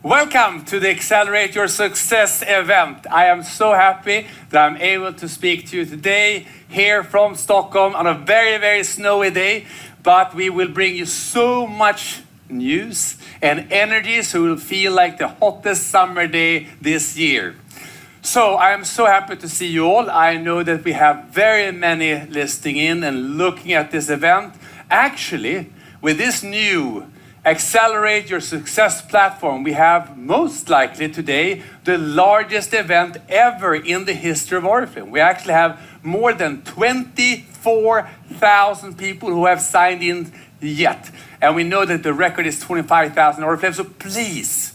Welcome to the Accelerate Your Success event. I am so happy that I'm able to speak to you today here from Stockholm on a very, very snowy day. But we will bring you so much news and energy so it will feel like the hottest summer day this year. So I am so happy to see you all. I know that we have very many listening in and looking at this event. Actually, with this new Accelerate Your Success platform, we have most likely today the largest event ever in the history of Oriflame. We actually have more than 24,000 people who have signed in yet. And we know that the record is 25,000 Oriflame. So please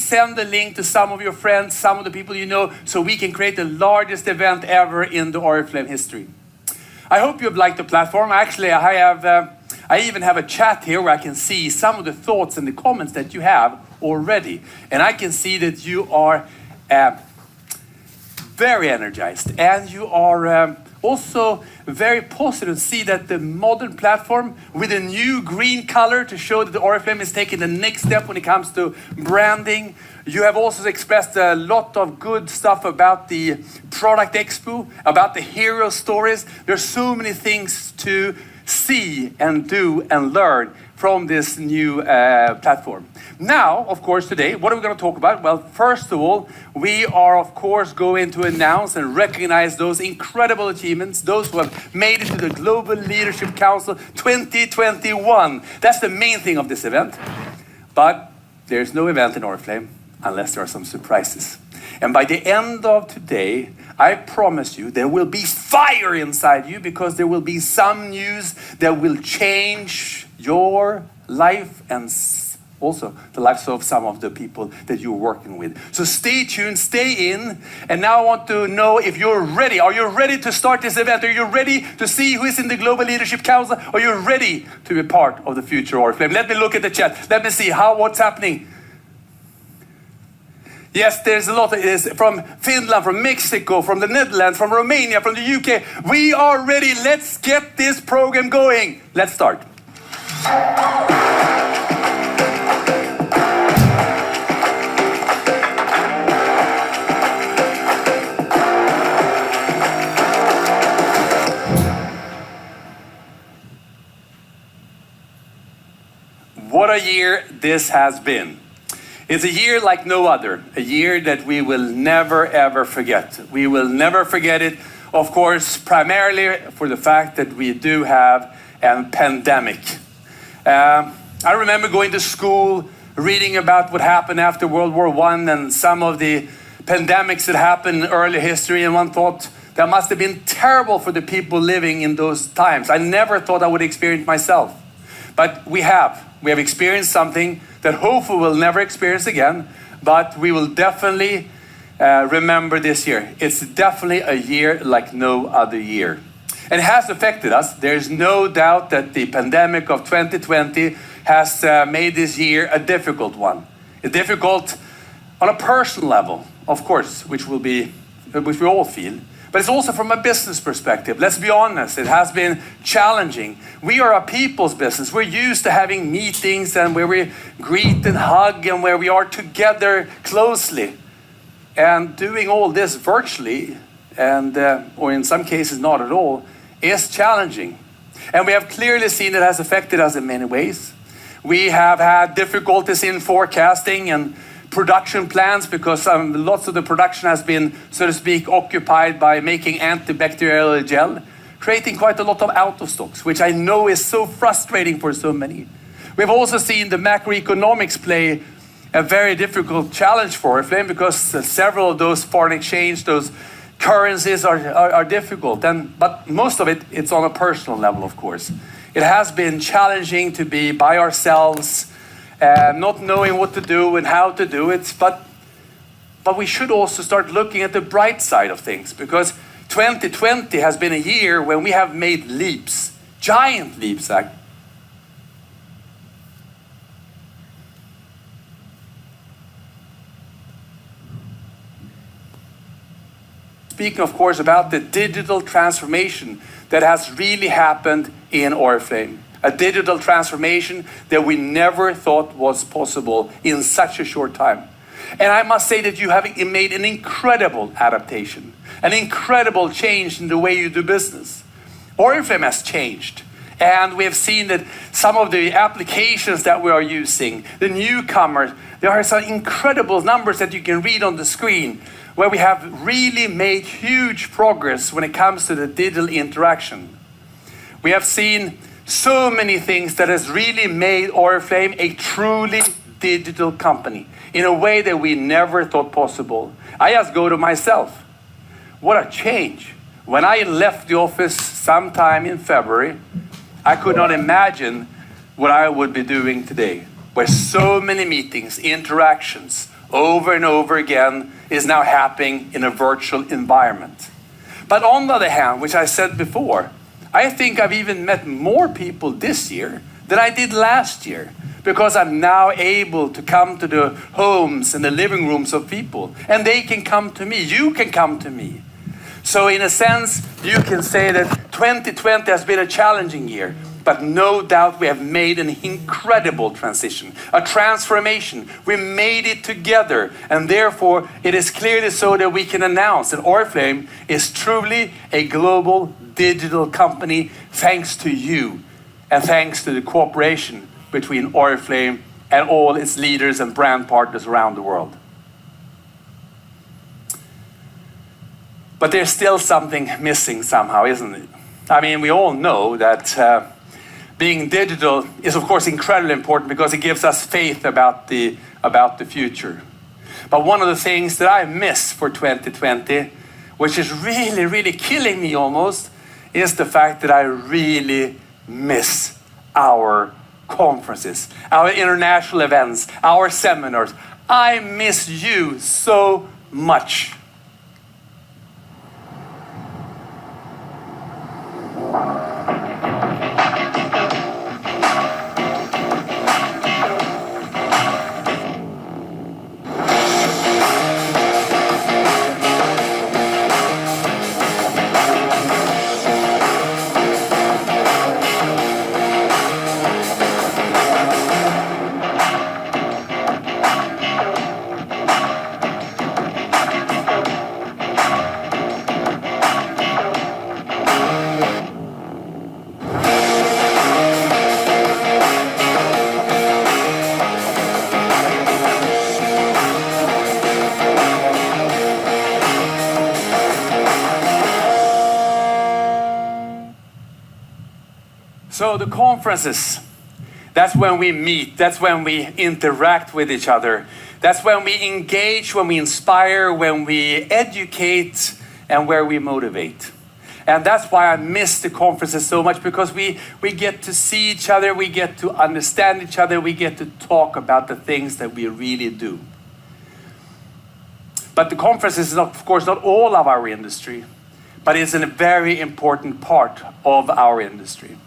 send the link to some of your friends, some of the people you know, so we can create the largest event ever in the Oriflame history. I hope you've liked the platform. Actually, I even have a chat here where I can see some of the thoughts and the comments that you have already. And I can see that you are very energized and you are also very positive to see that the modern platform with a new green color to show that the Oriflame is taking the next step when it comes to branding. You have also expressed a lot of good stuff about the product expo, about the hero stories. There's so many things to see and do and learn from this new platform. Now, of course, today, what are we going to talk about? Well, first of all, we are, of course, going to announce and recognize those incredible achievements, those who have made it to the Global Leadership Council 2021. That's the main thing of this event. But there's no event in Oriflame unless there are some surprises. And by the end of today, I promise you there will be fire inside you because there will be some news that will change your life and also the lives of some of the people that you're working with. So stay tuned, stay in. And now I want to know if you're ready. Are you ready to start this event? Are you ready to see who is in the Global Leadership Council? Are you ready to be part of the future Oriflame? Let me look at the chat. Let me see what's happening. Yes, there's a lot from Finland, from Mexico, from the Netherlands, from Romania, from the UK. We are ready. Let's get this program going. Let's start. What a year this has been. It's a year like no other, a year that we will never ever forget. We will never forget it, of course, primarily for the fact that we do have a pandemic. I remember going to school, reading about what happened after World War I and some of the pandemics that happened in early history, and one thought that must have been terrible for the people living in those times. I never thought I would experience myself, but we have experienced something that hopefully we'll never experience again, but we will definitely remember this year. It's definitely a year like no other year. And it has affected us. There's no doubt that the pandemic of 2020 has made this year a difficult one. Difficult on a personal level, of course, which we all feel. But it's also from a business perspective. Let's be honest, it has been challenging. We are a people's business. We're used to having meetings and where we greet and hug and where we are together closely. And doing all this virtually, and or in some cases not at all, is challenging. And we have clearly seen it has affected us in many ways. We have had difficulties in forecasting and production plans because lots of the production has been, so to speak, occupied by making antibacterial gel, creating quite a lot of out of stocks, which I know is so frustrating for so many. We've also seen the macroeconomics play a very difficult challenge for Oriflame because several of those foreign exchange, those currencies are difficult. But most of it's on a personal level, of course. It has been challenging to be by ourselves, not knowing what to do and how to do it, but we should also start looking at the bright side of things because 2020 has been a year when we have made leaps, giant leaps. Speaking, of course, about the digital transformation that has really happened in Oriflame. a digital transformation that we never thought was possible in such a short time. And I must say that you have made an incredible adaptation, an incredible change in the way you do business. Oriflame has changed. And we have seen that some of the applications that we are using, the newcomers, there are some incredible numbers that you can read on the screen where we have really made huge progress when it comes to the digital interaction. We have seen so many things that has really made Oriflame a truly digital company in a way that we never thought possible. I just go to myself. What a change. When I left the office sometime in February, I could not imagine what I would be doing today, where so many meetings, interactions, over and over again is now happening in a virtual environment. But on the other hand, which I said before, I think I've even met more people this year than I did last year, because I'm now able to come to the homes and the living rooms of people, and they can come to me, you can come to me. So in a sense, you can say that 2020 has been a challenging year, but no doubt we have made an incredible transition, a transformation. We made it together, and therefore it is clearly so that we can announce that Oriflame is truly a global digital company thanks to you and thanks to the cooperation between Oriflame and all its leaders and brand partners around the world. But there's still something missing somehow, isn't it? I mean, we all know that being digital is, of course, incredibly important because it gives us faith about the future. But one of the things that I miss for 2020, which is really, really killing me almost, is the fact that I really miss our conferences, our international events, our seminars. I miss you so much. So the conferences, that's when we meet, that's when we interact with each other, that's when we engage, when we inspire, when we educate, and where we motivate. And that's why I miss the conferences so much, because we get to see each other, we get to understand each other, we get to talk about the things that we really do. But the conferences is, of course, not all of our industry, but it's a very important part of our industry.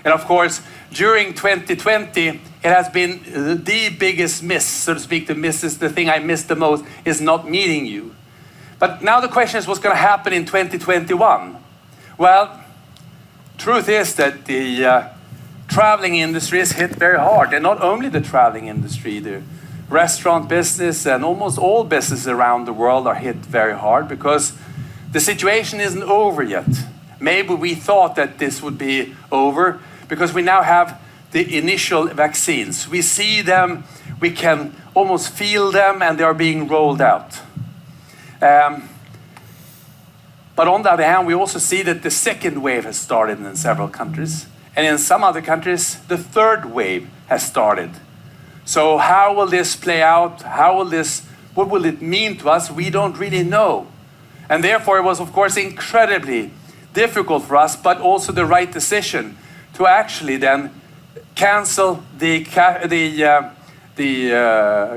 And of course, during 2020, it has been the biggest miss, so to speak. The thing I missed the most is not meeting you. But now the question is, what's going to happen in 2021? Well, truth is that the traveling industry is hit very hard. And not only the traveling industry, the restaurant business and almost all businesses around the world are hit very hard because the situation isn't over yet. Maybe we thought that this would be over because we now have the initial vaccines. We see them, we can almost feel them, and they are being rolled out. But on the other hand, we also see that the second wave has started in several countries. And in some other countries, the third wave has started. So how will this play out? What will it mean to us? We don't really know. And therefore, it was, of course, incredibly difficult for us, but also the right decision to actually then cancel the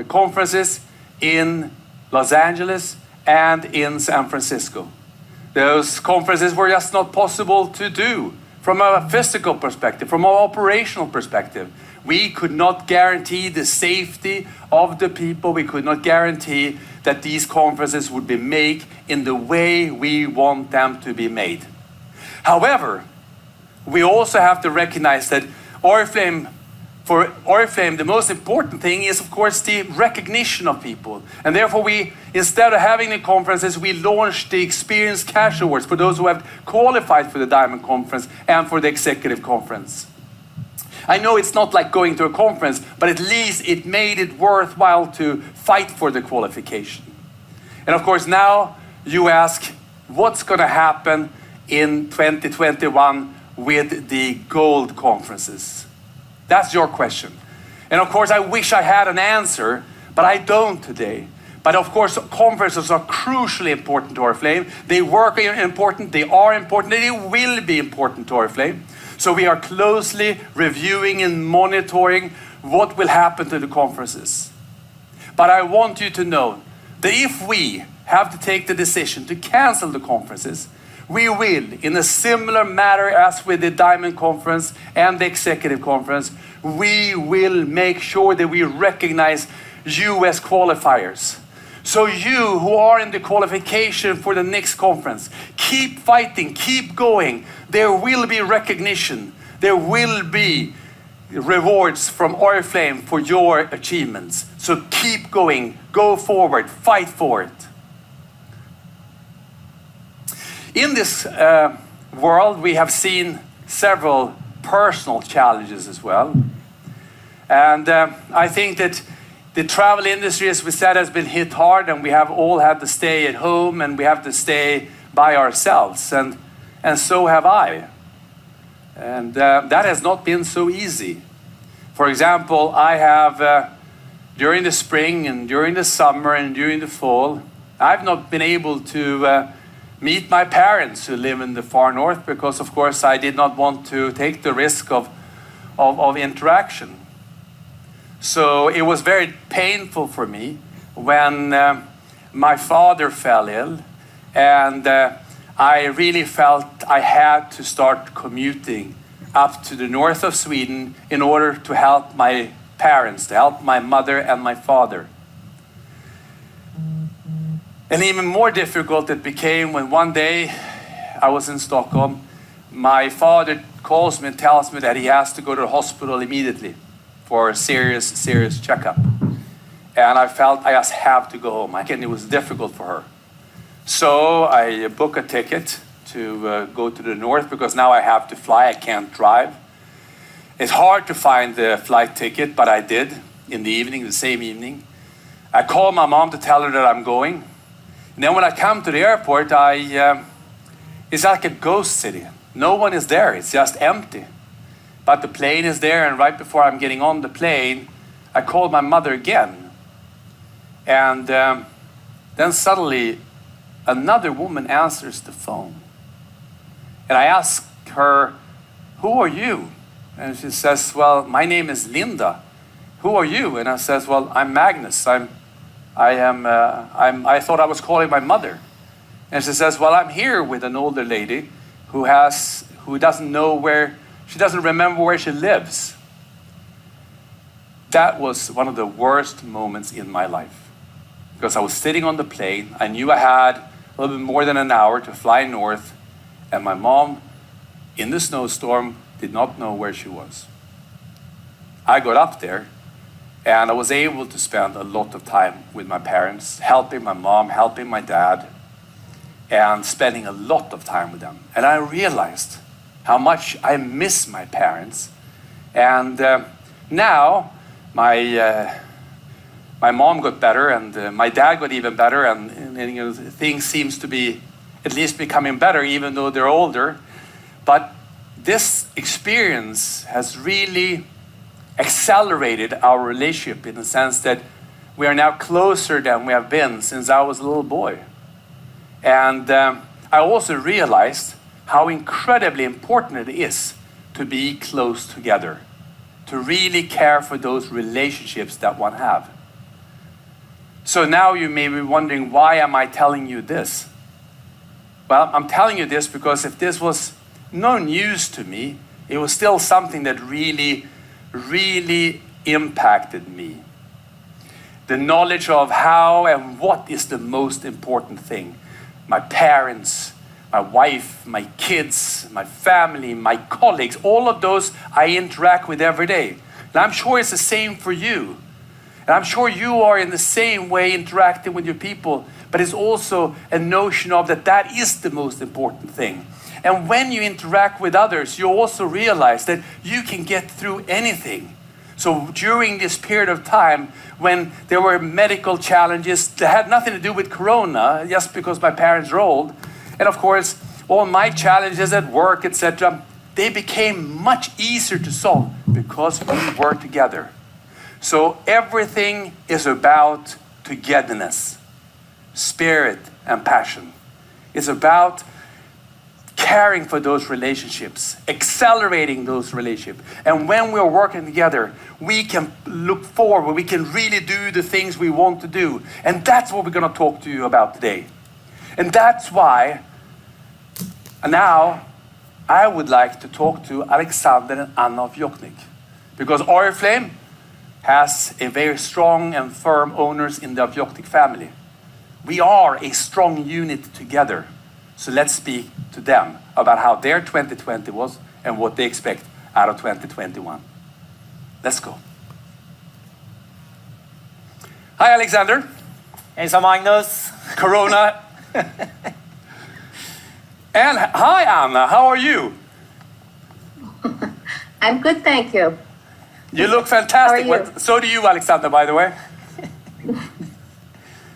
conferences in Los Angeles and in San Francisco. Those conferences were just not possible to do from a physical perspective, from an operational perspective. We could not guarantee the safety of the people. We could not guarantee that these conferences would be made in the way we want them to be made. However, we also have to recognize that Oriflame, for Oriflame, the most important thing is, of course, the recognition of people. And therefore, we, instead of having the conferences, we launched the Experience Cash Awards for those who have qualified for the Diamond Conference and for the Executive Conference. I know it's not like going to a conference, but at least it made it worthwhile to fight for the qualification. And of course, now you ask, what's going to happen in 2021 with the gold conferences? That's your question. And of course, I wish I had an answer, but I don't today. But of course, conferences are crucially important to Oriflame. They work important, they are important, and they will be important to Oriflame. So we are closely reviewing and monitoring what will happen to the conferences. But I want you to know that if we have to take the decision to cancel the conferences, we will, in a similar manner as with the Diamond Conference and the Executive Conference, we will make sure that we recognize you as qualifiers. So you who are in the qualification for the next conference, keep fighting, keep going. There will be recognition. There will be rewards from Oriflame for your achievements. So keep going, go forward, fight for it. In this world, we have seen several personal challenges as well. And I think that the travel industry, as we said, has been hit hard, and we have all had to stay at home, and we have to stay by ourselves, and so have I. And that has not been so easy. For example, I have, during the spring and during the summer and during the fall, I've not been able to meet my parents who live in the far north, because of course I did not want to take the risk of interaction. So it was very painful for me when my father fell ill, and I really felt I had to start commuting up to the north of Sweden in order to help my parents, to help my mother and my father. And even more difficult it became when one day I was in Stockholm. My father calls me and tells me that he has to go to the hospital immediately for a serious checkup. And I felt I just have to go home. It was difficult for her. So I booked a ticket to go to the north, because now I have to fly, I can't drive. It's hard to find the flight ticket, but I did in the evening, the same evening. I called my mom to tell her that I'm going. And then when I come to the airport, it's like a ghost city. No one is there, it's just empty. But the plane is there, and right before I'm getting on the plane, I called my mother again. And then suddenly, another woman answers the phone. And I ask her, "Who are you?" And she says, "Well, my name is Linda. Who are you?" And I says, "Well, I'm Magnus. I thought I was calling my mother." And she says, "Well, I'm here with an older lady who doesn't know where, she doesn't remember where she lives." That was one of the worst moments in my life, because I was sitting on the plane. I knew I had a little bit more than an hour to fly north, and my mom, in the snowstorm, did not know where she was. I got up there, and I was able to spend a lot of time with my parents, helping my mom, helping my dad, and spending a lot of time with them. And I realized how much I miss my parents. And now my mom got better, and my dad got even better, and things seems to be at least becoming better, even though they're older. But this experience has really accelerated our relationship, in the sense that we are now closer than we have been since I was a little boy. And I also realized how incredibly important it is to be close together, to really care for those relationships that one have. So now you may be wondering, why am I telling you this? Well, I'm telling you this because if this was no news to me, it was still something that really impacted me. The knowledge of how and what is the most important thing. My parents, my wife, my kids, my family, my colleagues, all of those I interact with every day. And I'm sure it's the same for you. And I'm sure you are in the same way interacting with your people, but it's also a notion of that is the most important thing. And when you interact with others, you also realize that you can get through anything. So during this period of time, when there were medical challenges that had nothing to do with Corona, just because my parents were old, and of course, all my challenges at work, etc., they became much easier to solve because we work together. So everything is about togetherness, spirit, and passion. It's about caring for those relationships, accelerating those relationships. And when we're working together, we can look forward, we can really do the things we want to do. And that's what we're going to talk to you about today. And that's why now I would like to talk to Alexander and Anna of Jokknik. Because Oriflame has a very strong and firm owners in the Jokknik family. We are a strong unit together. So let's speak to them about how their 2020 was and what they expect out of 2021. Let's go. Hi, Alexander. Hejsan Magnus. Corona. And hi, Anna. How are you? I'm good, thank you. You look fantastic. How are you? So do you, Alexander, by the way.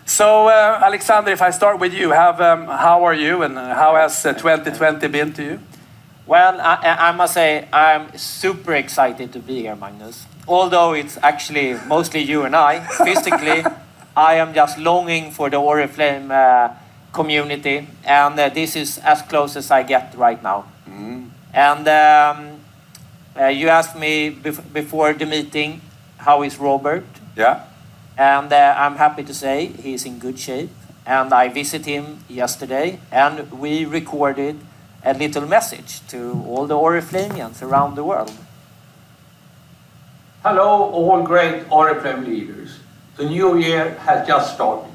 So, Alexander, if I start with you, how are you and how has 2020 been to you? Well, I must say I'm super excited to be here, Magnus. Although it's actually mostly you and I, physically, I am just longing for the Oriflame community, and this is as close as I get right now. Mm. And you asked me before the meeting, how is Robert? Yeah. And I'm happy to say he's in good shape. And I visited him yesterday, and we recorded a little message to all the Oriflamians around the world. Hello, all great Oriflame leaders. The new year has just started.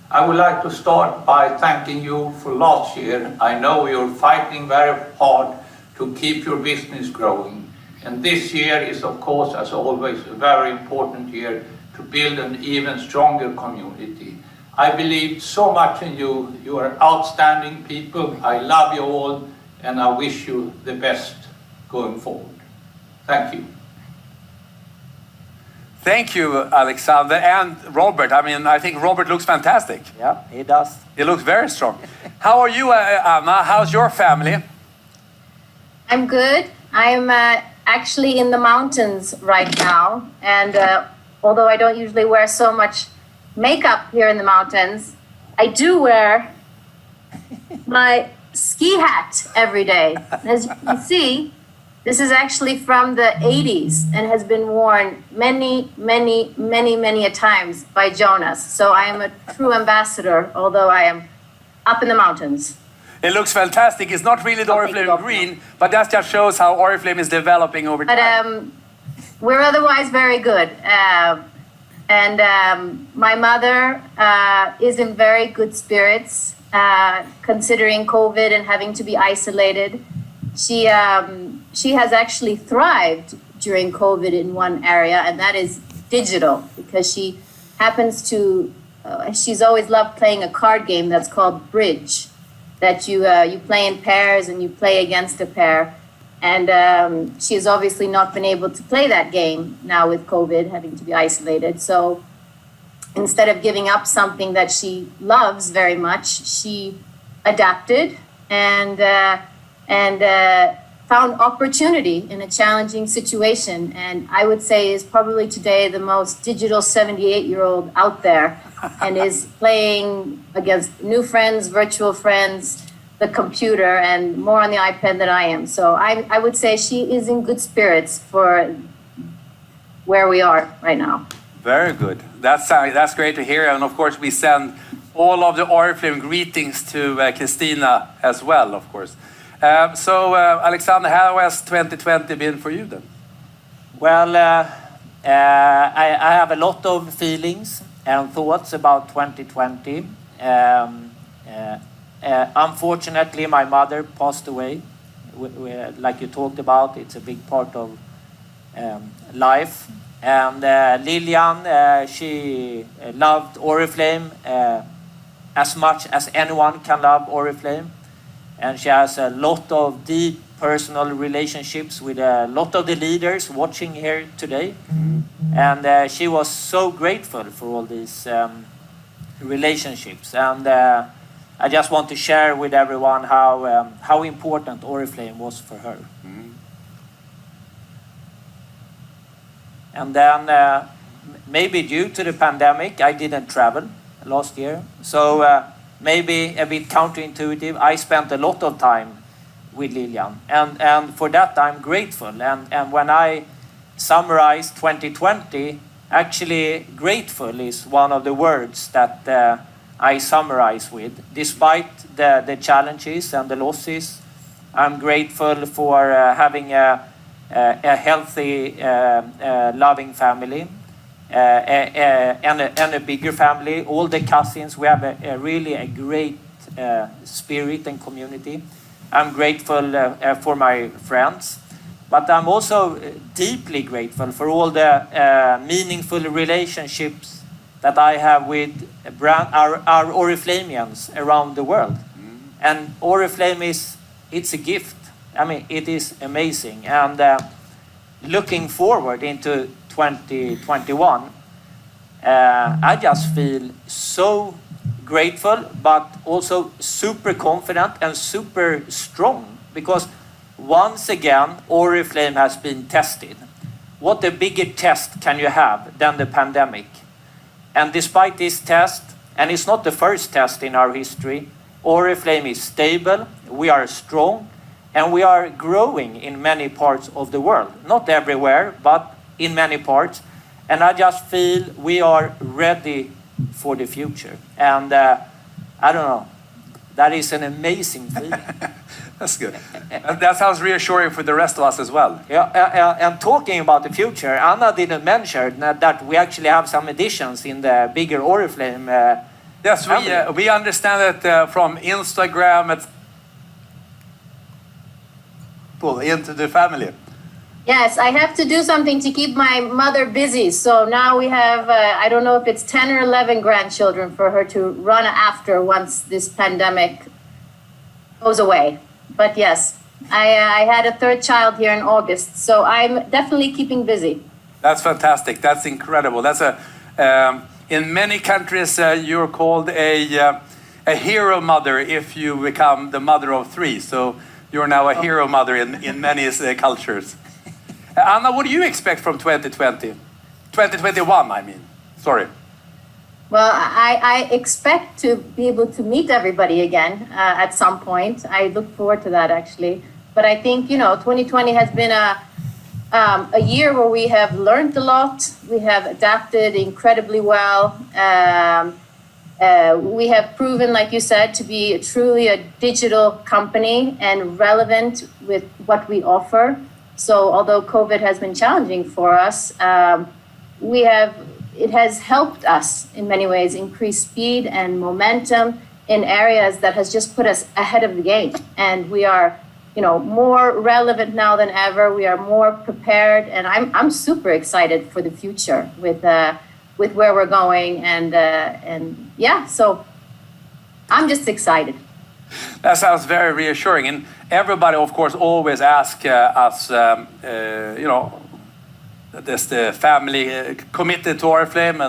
I would like to start by thanking you for last year. I know you're fighting very hard to keep your business growing. And this year is, of course, as always, a very important year to build an even stronger community. I believe so much in you. You are outstanding people. I love you all, and I wish you the best going forward. Thank you. Thank you, Alexander and Robert. I mean, I think Robert looks fantastic. Yeah, he does. He looks very strong. How are you, Anna? How's your family? I'm good. I'm actually in the mountains right now. And although I don't usually wear so much makeup here in the mountains, I do wear my ski hat every day. As you can see, this is actually from the 80s and has been worn many a times by Jonas. So I am a true ambassador, although I am up in the mountains. It looks fantastic. It's not really the Oriflame green, but that just shows how Oriflame is developing over time. But we're otherwise very good. And my mother is in very good spirits, considering COVID and having to be isolated. She has actually thrived during COVID in one area, and that is digital, because she happens to, she's always loved playing a card game that's called Bridge, that you play in pairs and you play against a pair. And she has obviously not been able to play that game now with COVID, having to be isolated. So instead of giving up something that she loves very much, she adapted and found opportunity in a challenging situation. And I would say is probably today the most digital 78-year-old out there, and is playing against new friends, virtual friends, the computer, and more on the iPad than I am. So I would say she is in good spirits for where we are right now. Very good. That's great to hear. And of course, we send all of the Oriflame greetings to Christina as well, of course. So, Alexander, how has 2020 been for you then? Well, I have a lot of feelings and thoughts about 2020. Unfortunately, my mother passed away. Like you talked about, it's a big part of life. And Lilian, she loved Oriflame as much as anyone can love Oriflame. And she has a lot of deep personal relationships with a lot of the leaders watching here today. And she was so grateful for all these relationships. And I just want to share with everyone how important Oriflame was for her. And then maybe due to the pandemic, I didn't travel last year. So maybe a bit counterintuitive, I spent a lot of time with Lilian. And for that, I'm grateful. And when I summarize 2020, actually grateful is one of the words that I summarize with. Despite the challenges and the losses, I'm grateful for having a healthy, loving family and a bigger family. All the cousins, we have really a great spirit and community. I'm grateful for my friends, but I'm also deeply grateful for all the meaningful relationships that I have with our Oriflamians around the world. And Oriflame it's a gift. I mean, it is amazing. And looking forward into 2021, I just feel so grateful, but also super confident and super strong, because once again, Oriflame has been tested. What a bigger test can you have than the pandemic? And despite this test, and it's not the first test in our history, Oriflame is stable, we are strong, and we are growing in many parts of the world. Not everywhere, but in many parts. And I just feel we are ready for the future. And I don't know, that is an amazing feeling. That's good. That sounds reassuring for the rest of us as well. Yeah, and talking about the future, Anna didn't mention that we actually have some additions in the bigger Oriflame. Yes, we understand that from Instagram, into the family. Yes, I have to do something to keep my mother busy. So now we have, I don't know if it's 10 or 11 grandchildren for her to run after once this pandemic goes away. But yes, I had a third child here in August, so I'm definitely keeping busy. That's fantastic. That's incredible. That's in many countries, you're called a hero mother if you become the mother of three. So you're now a hero mother in many cultures. Anna, what do you expect from 2020? 2021, I mean. Sorry. Well, I expect to be able to meet everybody again at some point. I look forward to that, actually. But I think, 2020 has been a year where we have learned a lot. We have adapted incredibly well. We have proven, like you said, to be truly a digital company and relevant with what we offer. So although COVID has been challenging for us, it has helped us in many ways increase speed and momentum in areas that has just put us ahead of the game. And we are, more relevant now than ever. We are more prepared, and I'm super excited for the future with where we're going, and yeah, so I'm just excited. That sounds very reassuring, and everybody, of course, always ask us, is the family committed to Oriflame,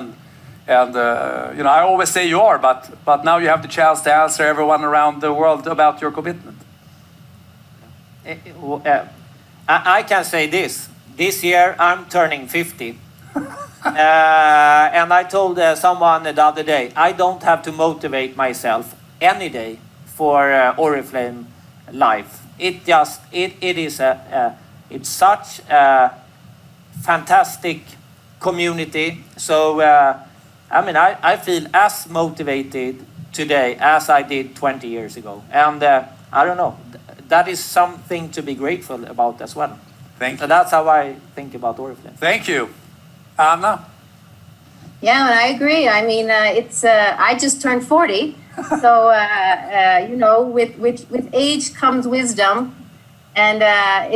and I always say you are, but now you have the chance to answer everyone around the world about your commitment. I can say this year I'm turning 50. And I told someone the other day, I don't have to motivate myself any day for Oriflame life. It's such a fantastic community. So I feel as motivated today as I did 20 years ago. And I don't know, that is something to be grateful about as well. Thank you. So that's how I think about Oriflame. Thank you. Anna? Yeah, and I agree. I mean, I just turned 40, so you know, with age comes wisdom, and I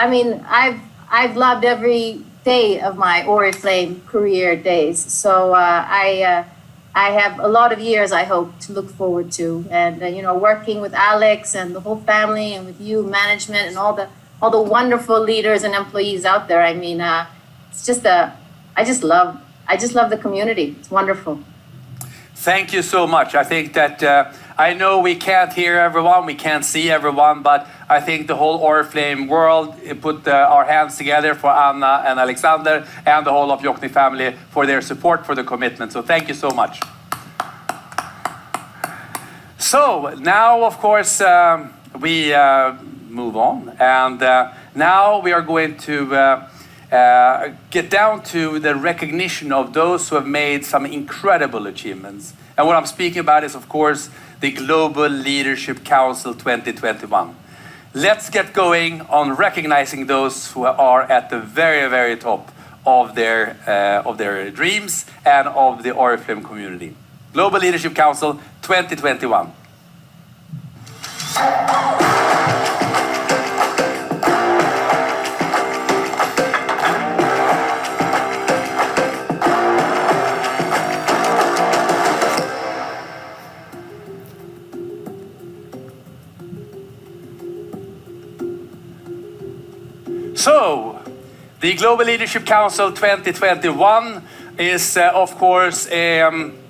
mean, I've loved every day of my Oriflame career days. So I have a lot of years, I hope, to look forward to, and you know, working with Alex and the whole family, and with you, management, and all the wonderful leaders and employees out there. I mean, it's just I just love the community. It's wonderful. Thank you so much. I think that I know we can't hear everyone, we can't see everyone, but I think the whole Oriflame world put our hands together for Anna and Alexander and the whole of Yokni family for their support, for the commitment. So thank you so much. So now, of course, we move on, and now we are going to get down to the recognition of those who have made some incredible achievements. And what I'm speaking about is, of course, the Global Leadership Council 2021. Let's get going on recognizing those who are at the very, very top of their dreams and of the Oriflame community. Global Leadership Council 2021. So, the Global Leadership Council 2021 is, of course,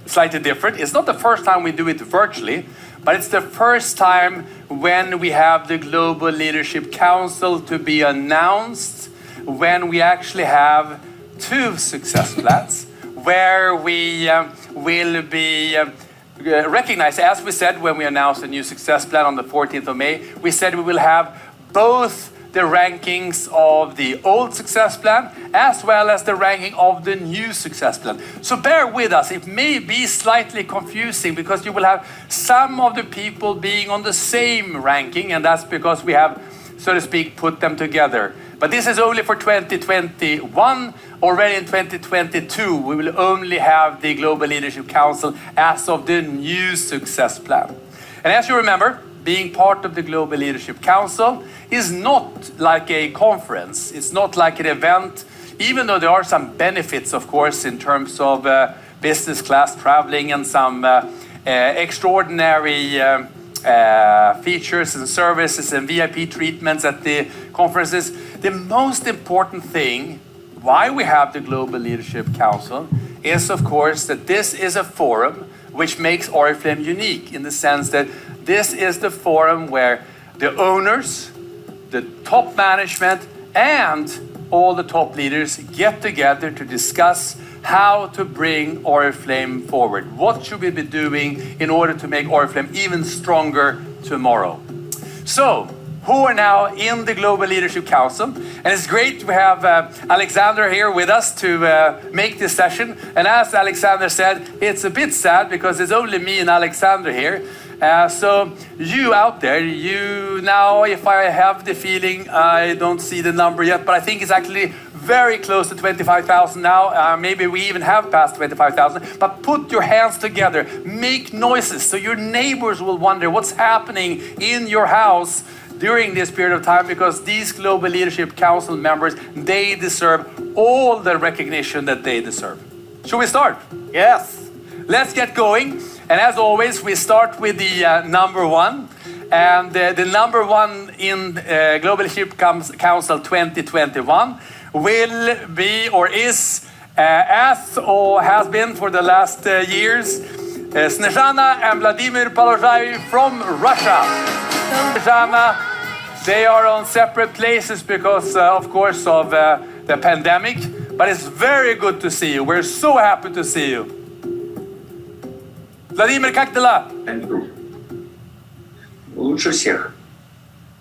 slightly different. It's not the first time we do it virtually, but it's the first time when we have the Global Leadership Council to be announced, when we actually have 2 success plans, where we will be recognized. As we said when we announced a new success plan on the 14th of May, we said we will have both the rankings of the old success plan as well as the ranking of the new success plan. So bear with us, it may be slightly confusing because you will have some of the people being on the same ranking, and that's because we have, so to speak, put them together. But this is only for 2021. Already in 2022, we will only have the Global Leadership Council as of the new success plan. And as you remember, being part of the Global Leadership Council is not like a conference. It's not like an event, even though there are some benefits, of course, in terms of business class traveling and some extraordinary features and services and VIP treatments at the conferences. The most important thing why we have the Global Leadership Council is, of course, that this is a forum which makes Oriflame unique in the sense that this is the forum where the owners, the top management, and all the top leaders get together to discuss how to bring Oriflame forward. What should we be doing in order to make Oriflame even stronger tomorrow? So, who are now in the Global Leadership Council? And it's great to have Alexander here with us to make this session. And as Alexander said, it's a bit sad because it's only me and Alexander here. So you out there, you now, if I have the feeling, I don't see the number yet, but I think it's actually very close to 25,000 now. Maybe we even have passed 25,000. But put your hands together, make noises so your neighbors will wonder what's happening in your house during this period of time, because these Global Leadership Council members, they deserve all the recognition that they deserve. Should we start? Yes. Let's get going. And as always, we start with the number 1. And the number 1 in Global Leadership Council 2021 will be, or is, as or has been for the last years, Snezhana and Vladimir Palozhai from Russia. Snezhana, they are on separate places because, of course, of the pandemic. But it's very good to see you. We're so happy to see you. Vladimir, как дела? Лучше всех.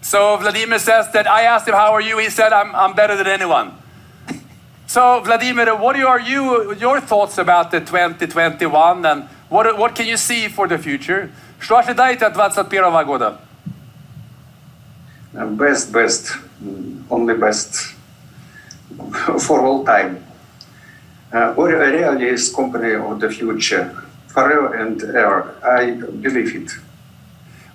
So Vladimir says that I asked him, how are you? He said, I'm better than anyone. So Vladimir, what are your thoughts about the 2021 and what can you see for the future? Что ожидаете от 2021 года? Best, only best for all time. Really is company of the future, forever and ever. I believe it.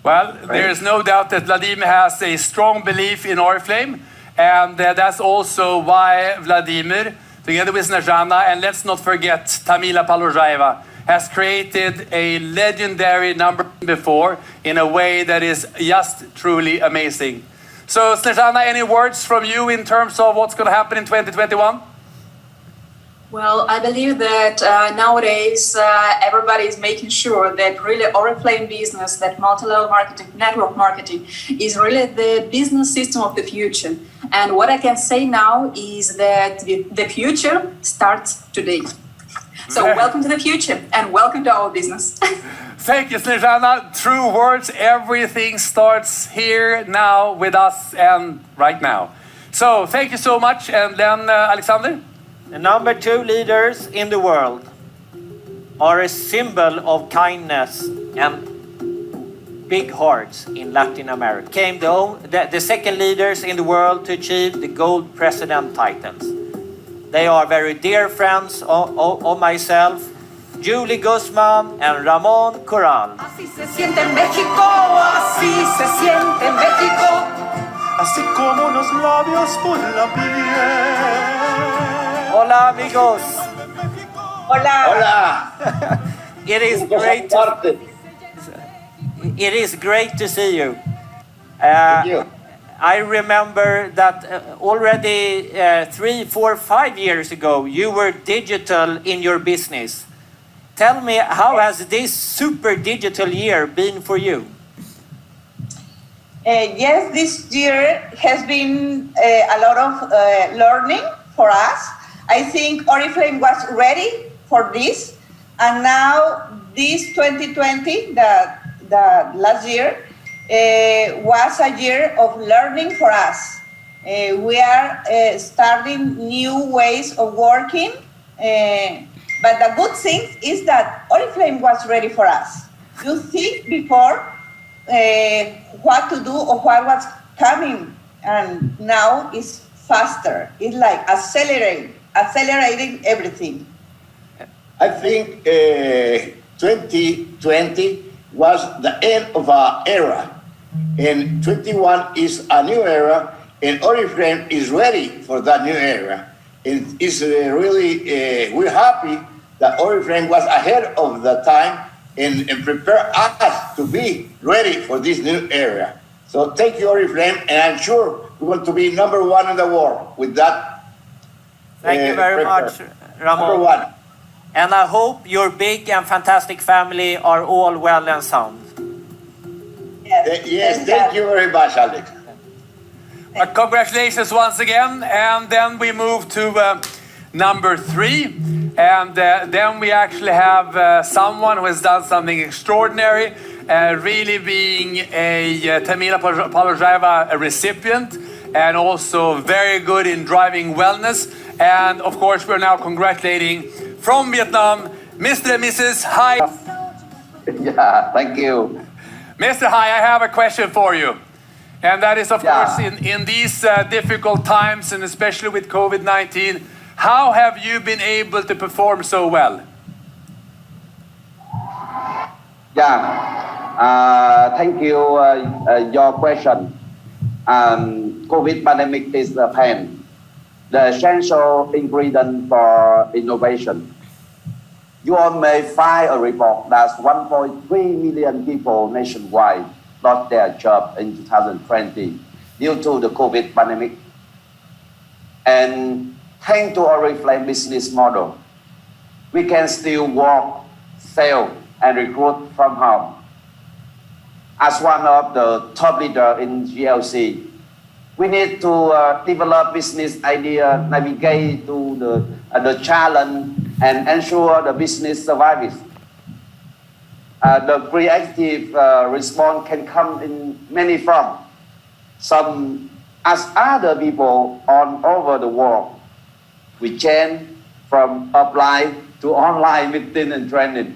Well, there is no doubt that Vladimir has a strong belief in Oriflame, and that's also why Vladimir, together with Snezhana, and let's not forget Tamila Palorzaeva, has created a legendary number before in a way that is just truly amazing. So, Snezhana, any words from you in terms of what's going to happen in 2021? Well, I believe that nowadays everybody is making sure that really Oriflame business, that multi-level marketing, network marketing, is really the business system of the future. And what I can say now is that the future starts today. So welcome to the future and welcome to our business. Thank you, Snezhana. True words. Everything starts here, now, with us, and right now. So thank you so much. And then, Alexander? The number 2 leaders in the world are a symbol of kindness and big hearts in Latin America. Came the second leaders in the world to achieve the gold president titles. They are very dear friends of myself, Julie Guzman and Ramon Corral. Así se siente en México, así se siente en México. Así como unos labios por la piel. Hola amigos. Hola. Hola. It is great to see you. Thank you. I remember that already 3, 4, 5 years ago you were digital in your business. Tell me, how has this super digital year been for you? Yes, this year has been a lot of learning for us. I think Oriflame was ready for this, and now this 2020, the last year, was a year of learning for us. We are starting new ways of working, but the good thing is that Oriflame was ready for us. You think before what to do or what was coming, and now it's faster. It's like accelerating everything. I think 2020 was the end of our era, and 21 is a new era, and Oriflame is ready for that new era. And it's really, we're happy that Oriflame was ahead of the time and prepare us to be ready for this new era. So thank you, Oriflame, and I'm sure we're going to be number 1 in the world with that. Thank you very much, Ramon. Number 1. And I hope your big and fantastic family are all well and sound. Yes, thank you very much, Alex. Congratulations once again. And then we move to number 3. And then we actually have someone who has done something extraordinary, really being a Tamila Palorzaeva recipient, and also very good in driving wellness. And of course, we're now congratulating from Vietnam, Mr. and Mrs. Hai. Yeah, thank you. Mr. Hai, I have a question for you. And that is, of course, in these difficult times, and especially with COVID-19, how have you been able to perform so well? Yeah, thank you. Your question. COVID pandemic is a pain, the essential ingredient for innovation. You all may find a report that 1.3 million people nationwide lost their job in 2020 due to the COVID pandemic. And thanks to our Oriflame business model, we can still work, sell, and recruit from home. As one of the top leaders in GLC, we need to develop business idea, navigate to the challenge, and ensure the business survives. The reactive response can come in many forms. Some, as other people all over the world, we change from offline to online meeting and training.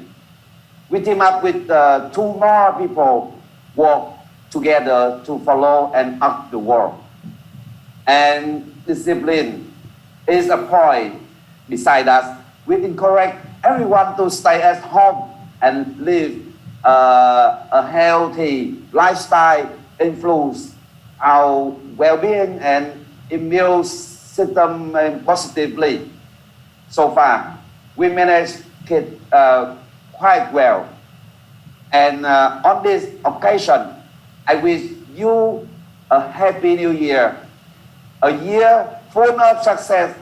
We team up with 2 more people, work together to follow and up the world. And discipline is a point beside us we encourage everyone to stay at home and live a healthy lifestyle, influence our well-being and immune system positively. So far, we managed it quite well. And on this occasion, I wish you a happy new year, a year full of success,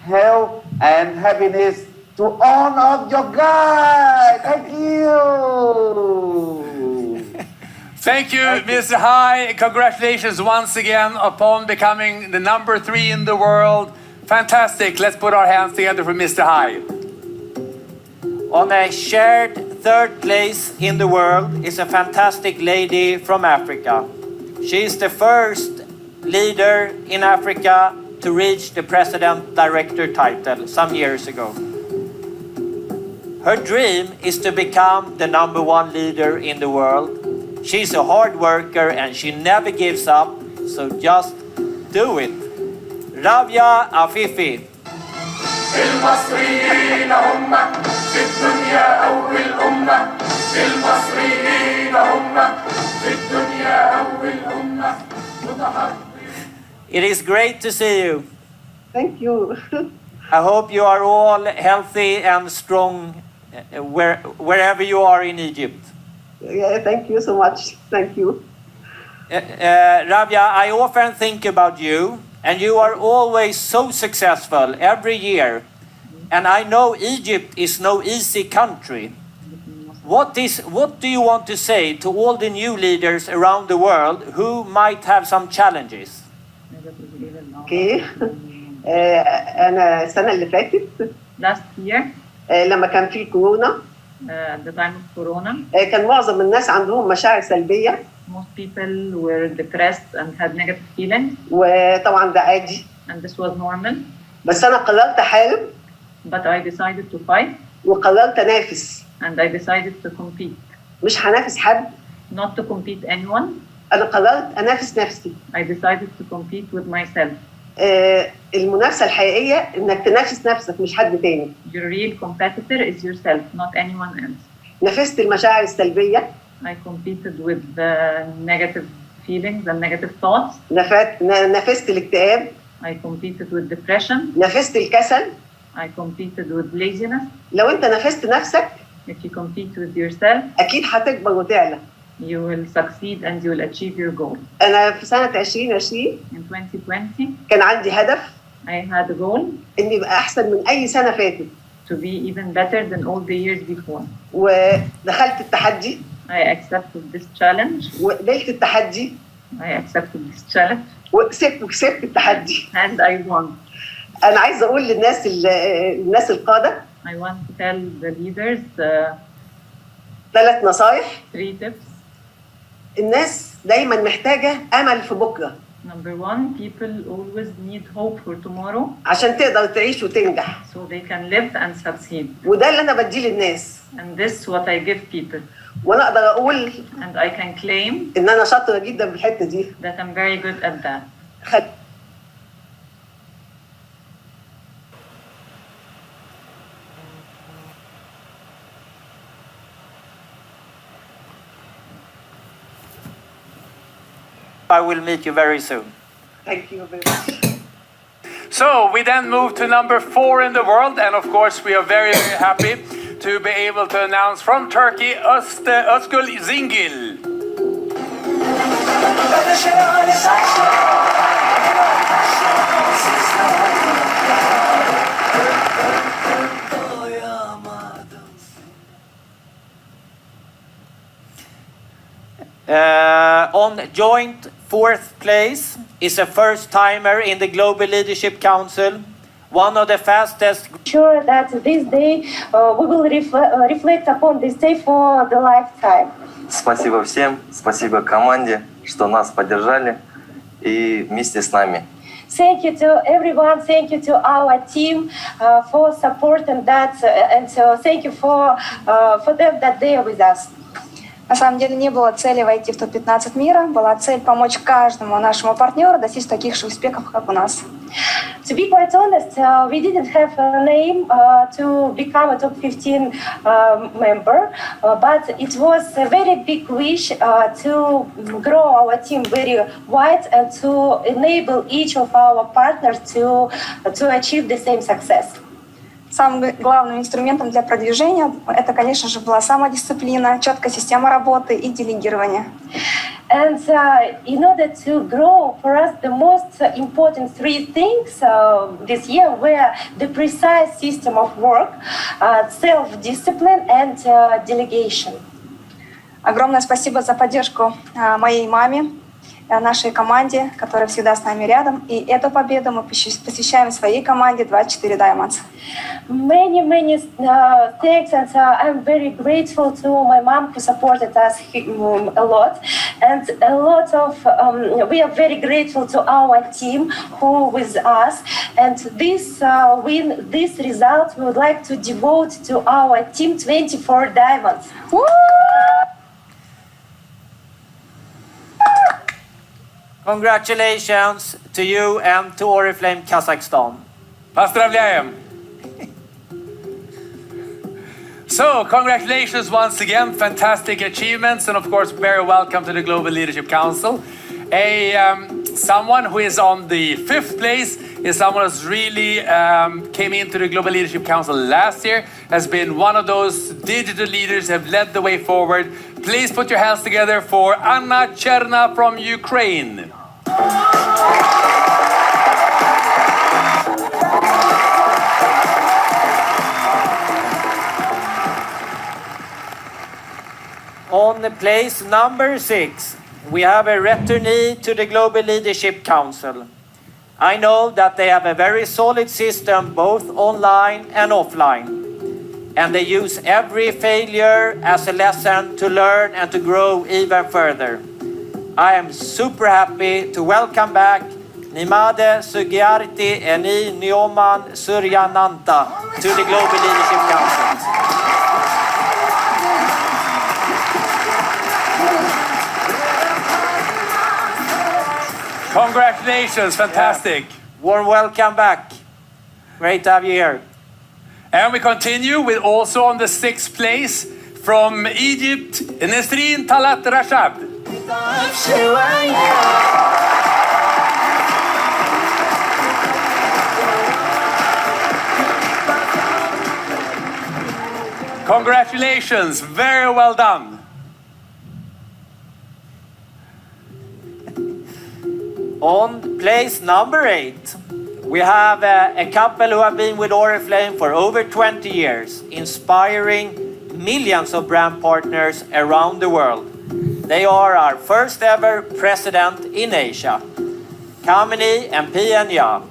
health, and happiness to all of your guys. Thank you. Thank you, Mr. Hai. Congratulations once again upon becoming the number 3 in the world. Fantastic. Let's put our hands together for Mr. Hai. On a shared 3rd place in the world is a fantastic lady from Africa. She is the first leader in Africa to reach the president director title some years ago. Her dream is to become the number 1 leader in the world. She's a hard worker and she never gives up, so just do it. Rabia Afifi. المصريين هم في الدنيا أول أمة المصريين هم في الدنيا أول أمة. It is great to see you. Thank you. I hope you are all healthy and strong wherever you are in Egypt. Yeah, thank you so much. Thank you. Rabia, I often think about you, and you are always so successful every year. And I know Egypt is no easy country. What do you want to say to all the new leaders around the world who might have some challenges? Okay. أنا السنة اللي فاتت last year لما كان في كورونا at the time of corona كان معظم الناس عندهم مشاعر سلبية. Most people were depressed and had negative feelings. وطبعا ده عادي. And this was normal. بس أنا قررت أحارب. But I decided to fight. وقررت أنافس. And I decided to compete. مش هنافس حد. Not to compete anyone. أنا قررت أنافس نفسي. I decided to compete with myself. المنافسة الحقيقية إنك تنافس نفسك مش حد تاني. Your real competitor is yourself, not anyone else. نافست المشاعر السلبية. I competed with the negative feelings and negative thoughts. نافست الاكتئاب. I competed with depression. نافست الكسل. I competed with laziness. لو أنت نافست نفسك. If you compete with yourself. أكيد هتكبر وتعلى. You will succeed and you will achieve your goal. أنا في سنة 2020 In 2020 كان عندي هدف I had a goal إني أبقى أحسن من أي سنة فاتت. To be even better than all the years before. ودخلت التحدي. I accepted this challenge. وقبلت التحدي. I accepted this challenge. وكسبت التحدي. And I won. أنا عايزة أقول للناس القادة. I want to tell the leaders 3 نصايح. 3 tips. الناس دايما محتاجة أمل في بكرة. Number 1, people always need hope for tomorrow. عشان تقدر تعيش وتنجح. So they can live and succeed. وده اللي أنا بديه للناس. And this is what I give people. وأنا أقدر أقول And I can claim إن أنا شاطرة جدا في الحتة دي. that I'm very good at that. I will meet you very soon. Thank you very much. So we then move to number 4 in the world, and of course we are very, very happy to be able to announce from Turkey, Özgül Zingil. On joint 4th place is a first-timer in the Global Leadership Council, one of the fastest. Sure that this day we will reflect upon this day for the lifetime. Спасибо всем, спасибо команде, что нас поддержали и вместе с нами. Thank you to everyone. Thank you to our team for support and that, and so thank you for them that they are with us. На самом деле не было цели войти в топ-15 мира, была цель помочь каждому нашему партнеру достичь таких же успехов, как у нас. to be quite honest, we didn't have a name to become a top 15 member, but it was a very big wish to grow our team very wide and to enable each of our partners to achieve the same success. Самым главным инструментом для продвижения это, конечно же, была самодисциплина, четкая система работы и делегирование. And in order to grow, for us, the most important three things this year were the precise system of work, self-discipline, and delegation. Огромное спасибо за поддержку моей маме, нашей команде, которая всегда с нами рядом. И эту победу мы посвящаем своей команде 24 Diamonds. Many thanks, and I'm very grateful to my mom who supported us a lot, and a lot of we are very grateful to our team who with us, and this this result we would like to devote to our team 24 Diamonds. Woo! Congratulations to you and to Oriflame Kazakhstan. Поздравляем! So, congratulations once again, fantastic achievements, and of course, very welcome to the Global Leadership Council. Someone who is on the 5th place is someone who's really came into the Global Leadership Council last year, has been one of those digital leaders, have led the way forward. Please put your hands together for Anna Cherna from Ukraine. On place number 6, we have a returnee to the Global Leadership Council. I know that they have a very solid system both online and offline. And they use every failure as a lesson to learn and to grow even further. I am super happy to welcome back Nimade Sugiarti and Nyoman Suryananta to the Global Leadership Council. Congratulations, fantastic. Yeah. Warm welcome back. Great to have you here. And we continue with also on the 6th place from Egypt, Nesreen Talat Rashab. Congratulations, very well done. On place number 8, we have a couple who have been with Oriflame for over 20 years, inspiring millions of brand partners around the world. They are our first ever president in Asia, Kamini and Pianya.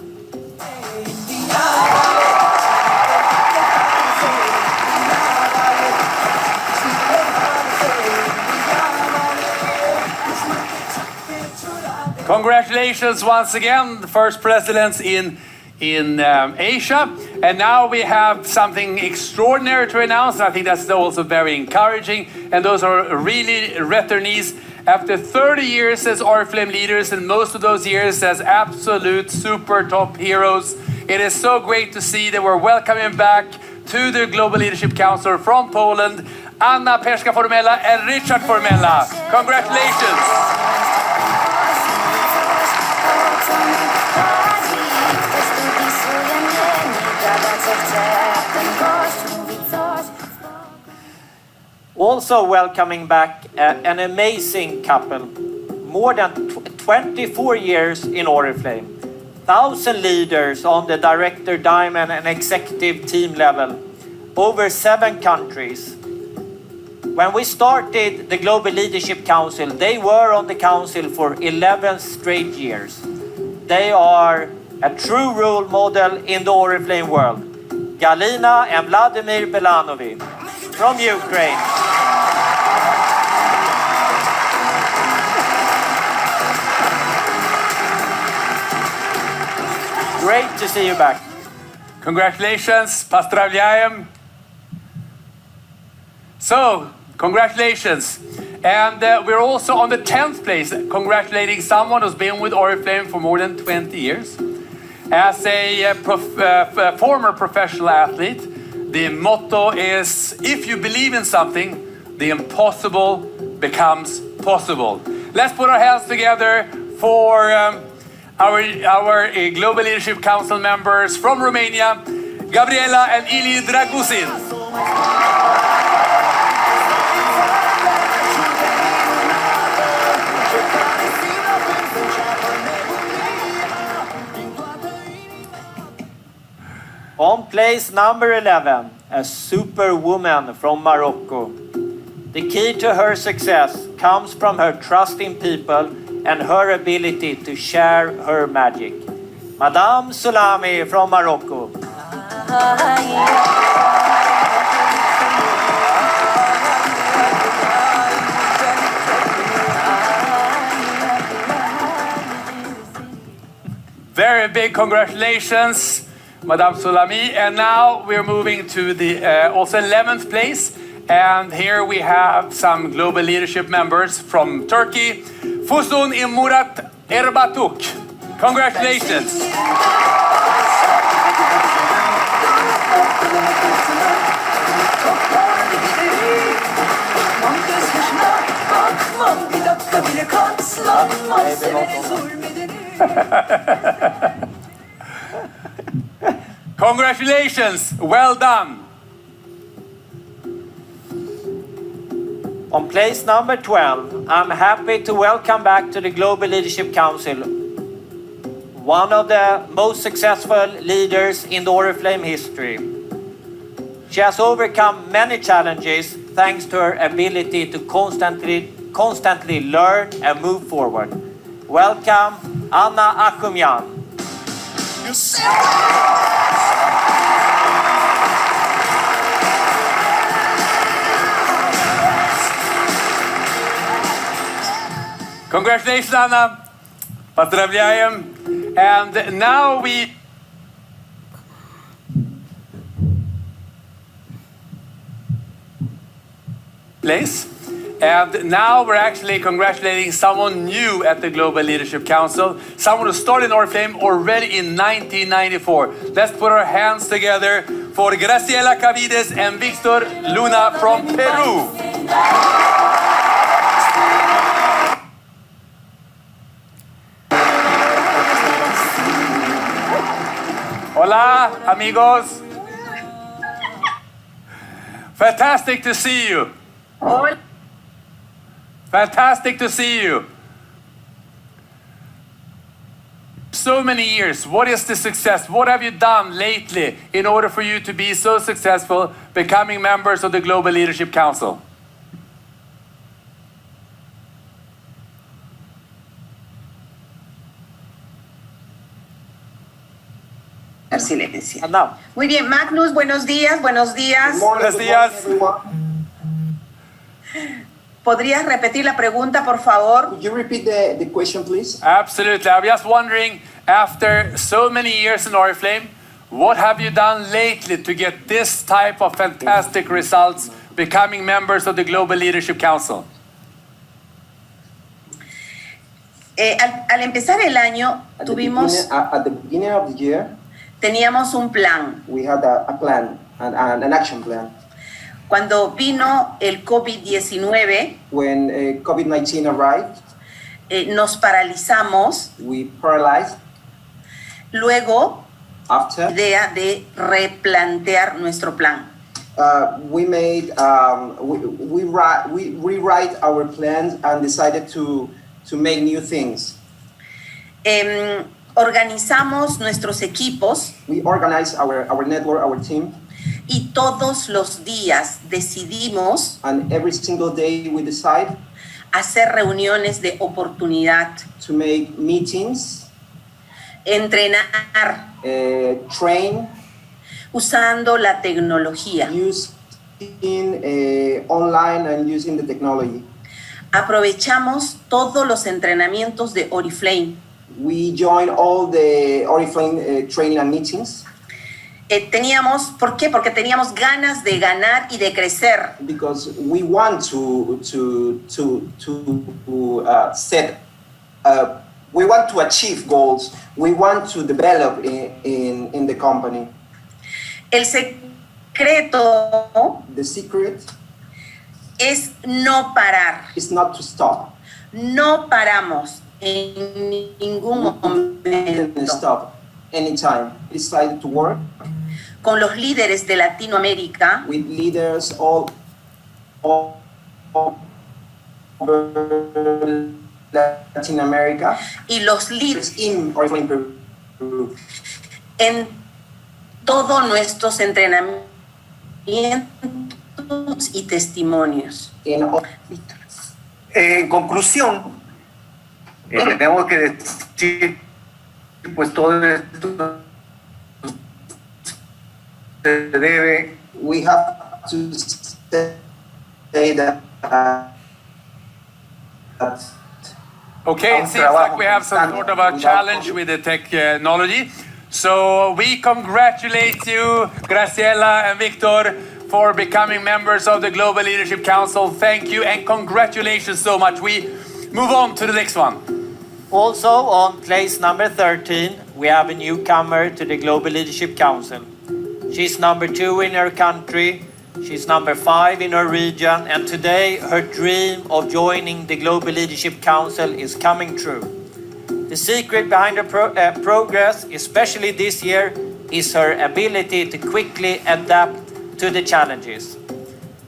Congratulations once again, the first presidents in Asia. And now we have something extraordinary to announce. And I think that's also very encouraging. And those are really returnees after 30 years as Oriflame leaders, and most of those years as absolute super top heroes. It is so great to see that we're welcoming back to the Global Leadership Council from Poland, Anna Peszka Formella and Richard Formella. Congratulations. Also welcoming back an amazing couple. More than 24 years in Oriflame. 1,000 leaders on the director, diamond and executive team level. Over 7 countries. When we started the Global Leadership Council, they were on the council for 11 straight years. They are a true role model in the Oriflame world. Galina and Vladimir Belanovi from Ukraine. Great to see you back. Congratulations, поздравляем. So, congratulations. And we're also on the 10th place, congratulating someone who's been with Oriflame for more than 20 years. As a former professional athlete, the motto is, if you believe in something, the impossible becomes possible. Let's put our hands together for our Global Leadership Council members from Romania, Gabriela and Ili Dragusin. On place number 11, a superwoman from Morocco. The key to her success comes from her trust in people and her ability to share her magic. Madame Soulami from Morocco. Very big congratulations, Madame Soulami. And now we're moving to the also 11th place. And here we have some global leadership members from Turkey. Fusun Murat Erbatuk. Congratulations. Congratulations, well done. On place number 12, I'm happy to welcome back to the Global Leadership Council one of the most successful leaders in the Oriflame history. She has overcome many challenges thanks to her ability to constantly learn and move forward. Welcome, Anna Akumyan. Congratulations, Anna. Поздравляем. And now we place. And now we're actually congratulating someone new at the Global Leadership Council, someone who started in Oriflame already in 1994. Let's put our hands together for Graciela Cavides and Victor Luna from Peru. Hola, amigos. Fantastic to see you. Hola. Fantastic to see you. So many years. What is the success? What have you done lately in order for you to be so successful becoming members of the Global Leadership Council? Silencia. No. Muy bien, Magnus, buenos días, buenos días. Buenos días. ¿Podrías repetir la pregunta, por favor? Could you repeat the question, please? Absolutely. I'm just wondering, after so many years in Oriflame, what have you done lately to get this type of fantastic results becoming members of the Global Leadership Council? Al empezar el año, at the beginning of the year, teníamos un plan. We had a plan, an action plan. Cuando vino el COVID-19, when COVID-19 arrived, nos paralizamos. We paralyzed. Luego, after, idea de replantear nuestro plan. We made we rewrite our plans and decided to make new things. Organizamos nuestros equipos. We organize our network, our team. Y todos los días decidimos, and every single day we decide, hacer reuniones de oportunidad, to make meetings, entrenar, train, usando la tecnología, using online and using the technology. Aprovechamos todos los entrenamientos de Oriflame. We join all the Oriflame training and meetings. Teníamos, ¿por qué? Porque teníamos ganas de ganar y de crecer. Because we want to set we want to achieve goals. We want to develop in the company. El secreto The secret es no parar. is not to stop. No paramos en ningún We didn't momento. stop anytime. We decided to work Con los líderes de Latinoamérica with leaders all over Latin America y los líderes in Oriflame Peru. en todos nuestros entrenamientos y testimonios. En conclusión, tenemos que decir, pues todo esto se debe. We have to say that. Okay, it seems like we have some sort of a challenge with the technology. So we congratulate you, Graciela and Victor, for becoming members of the Global Leadership Council. Thank you and congratulations so much. We move on to the next one. Also on place number 13, we have a newcomer to the Global Leadership Council. She's number 2 in her country, she's number 5 in her region, and today her dream of joining the Global Leadership Council is coming true. The secret behind her progress, especially this year, is her ability to quickly adapt to the challenges.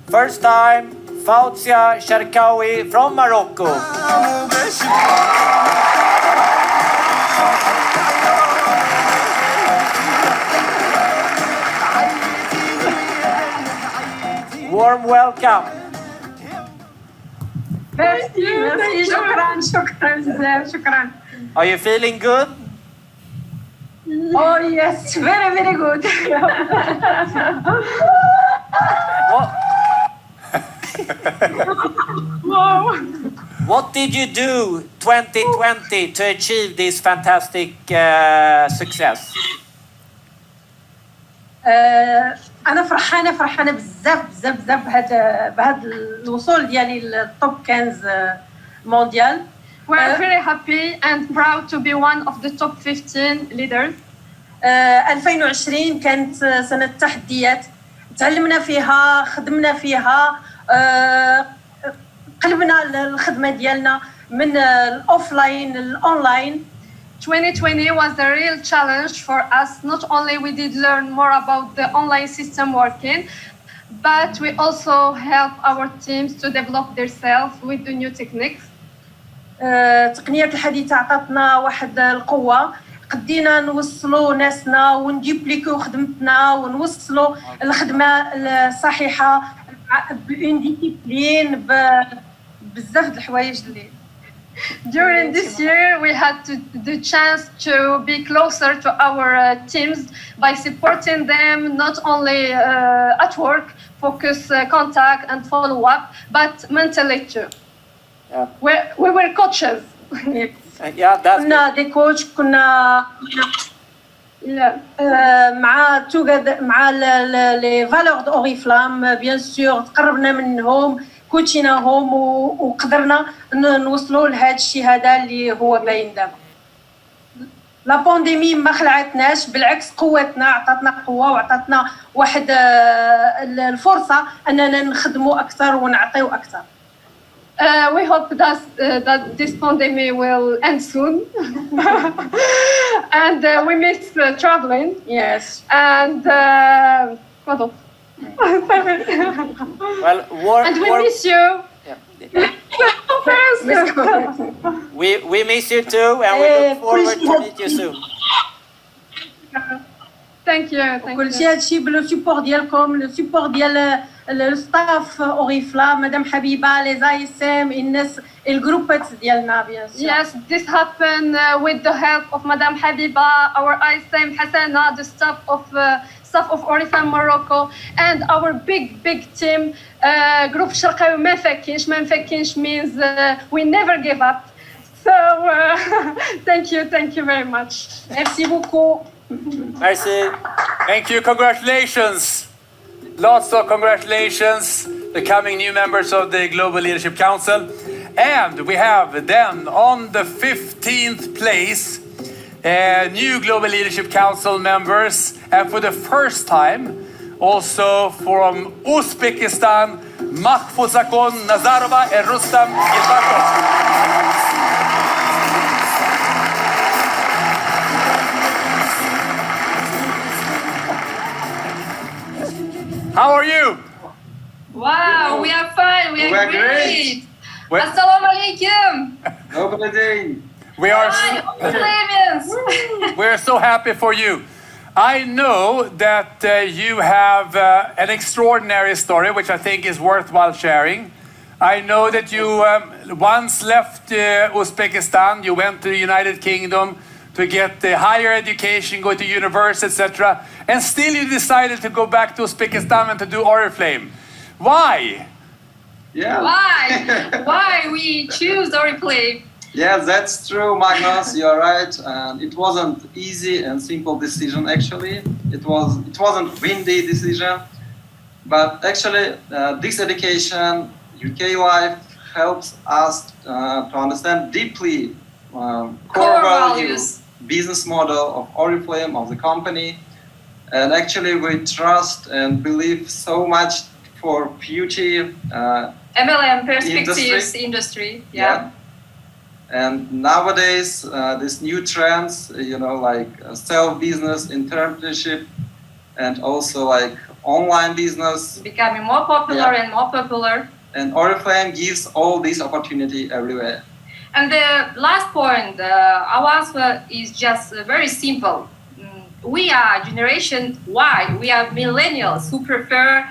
First time, Fauzia Sharkawi from Morocco. Warm welcome. Merci, شكرا بزاف شكرا. Are you feeling good? Oh yes, very good. What did you do 2020 to achieve this fantastic success? أنا فرحانة بزاف بهذا الوصول ديالي للتوب 15 مونديال. We're very happy and proud to be one of the top 15 leaders. 2020 كانت سنة تحديات، تعلمنا فيها، خدمنا فيها، قلبنا الخدمة ديالنا من الأوفلاين للأونلاين. 2020 was the real challenge for us. Not only we did learn more about the online system working, but we also help our teams to develop themselves with the new techniques. التقنيات الحديثة عطاتنا واحد القوة، قدينا نوصلوا ناسنا ونديبليكو خدمتنا ونوصلوا الخدمة الصحيحة بأون ديسيبلين بزاف د الحوايج اللي. During this year, we had the chance to be closer to our teams by supporting them not only at work, focus, contact, and follow up, but mentally too. Yeah. We were coaches. Yeah, that's كنا دي كوتش، كنا مع لي فالور دو اوريفلام بيان سور، تقربنا منهم، كوتشيناهم وقدرنا نوصلوا لهذا الشيء هذا اللي هو باين دابا. لا بانديمي ما خلعتناش، بالعكس قوتنا، عطاتنا قوه وعطاتنا واحد الفرصه اننا نخدموا اكثر ونعطيو اكثر. We hope that this pandemic will end soon. And we miss traveling. Yes. And what else? Well, and we miss you. We miss you too, and we look forward to meet you soon. Thank you. كل شيء هادشي بلو سيبور ديالكم، لو سيبور ديال الستاف اوريفلام، مدام حبيبه، لي زاي اس ام، الناس الجروبات ديالنا بيان سور. Yes, this happened with the help of Madame Habiba, our ISM Hassana, the staff of Oriflame Morocco, and our big team. Group Sharqawi ما نفكينش means we never give up. So thank you very much. Merci beaucoup. Merci. Thank you. Congratulations. Lots of congratulations, the coming new members of the Global Leadership Council. And we have then on the 15th place, new Global Leadership Council members, and for the first time, also from Uzbekistan, Mahfuzakon Nazarova and Rustam Ilbakov. How are you? Wow, we are fine. We are great. Well, Assalamu alaikum. Добрый день. We are we're so happy for you. I know that you have an extraordinary story, which I think is worthwhile sharing. I know that you once left Uzbekistan, you went to the United Kingdom to get the higher education, go to university, etc. And still you decided to go back to Uzbekistan and to do Oriflame. Why? Yeah. Why? Why we choose Oriflame? Yeah, that's true, Magnus. You're right. And it wasn't easy and simple decision. Actually, it wasn't windy decision, but actually, this education, UK life, helps us to understand deeply core values, business model of Oriflame, of the company, and actually we trust and believe so much for future MLM perspectives industry. Yeah. And nowadays, these new trends, like self-business, entrepreneurship, and also like online business, becoming more popular and more popular. And Oriflame gives all this opportunity everywhere. And the last point, our answer is just very simple. We are Generation Y. We are millennials who prefer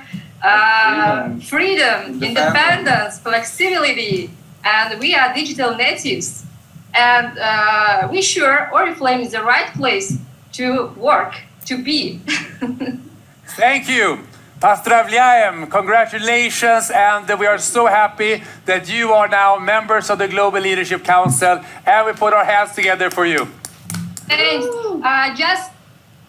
freedom, independence, flexibility, and we are digital natives. And we're sure Oriflame is the right place to work, to be. Thank you. Поздравляем, congratulations, and we are so happy that you are now members of the Global Leadership Council, and we put our hands together for you. Thanks.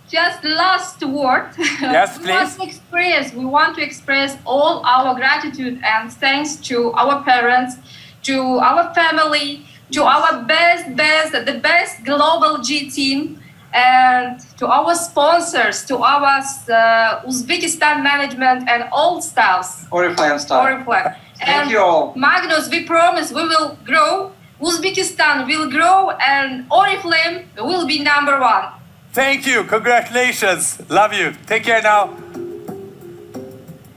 Just last word. Yes, please. We want to express all our gratitude and thanks to our parents, to our family, to our the best global G team, and to our sponsors, to our Uzbekistan management and all staffs. Oriflame staff. Oriflame. Thank you all. Magnus, we promise we will grow. Uzbekistan will grow, and Oriflame will be #1. Thank you. Congratulations. Love you. Take care now.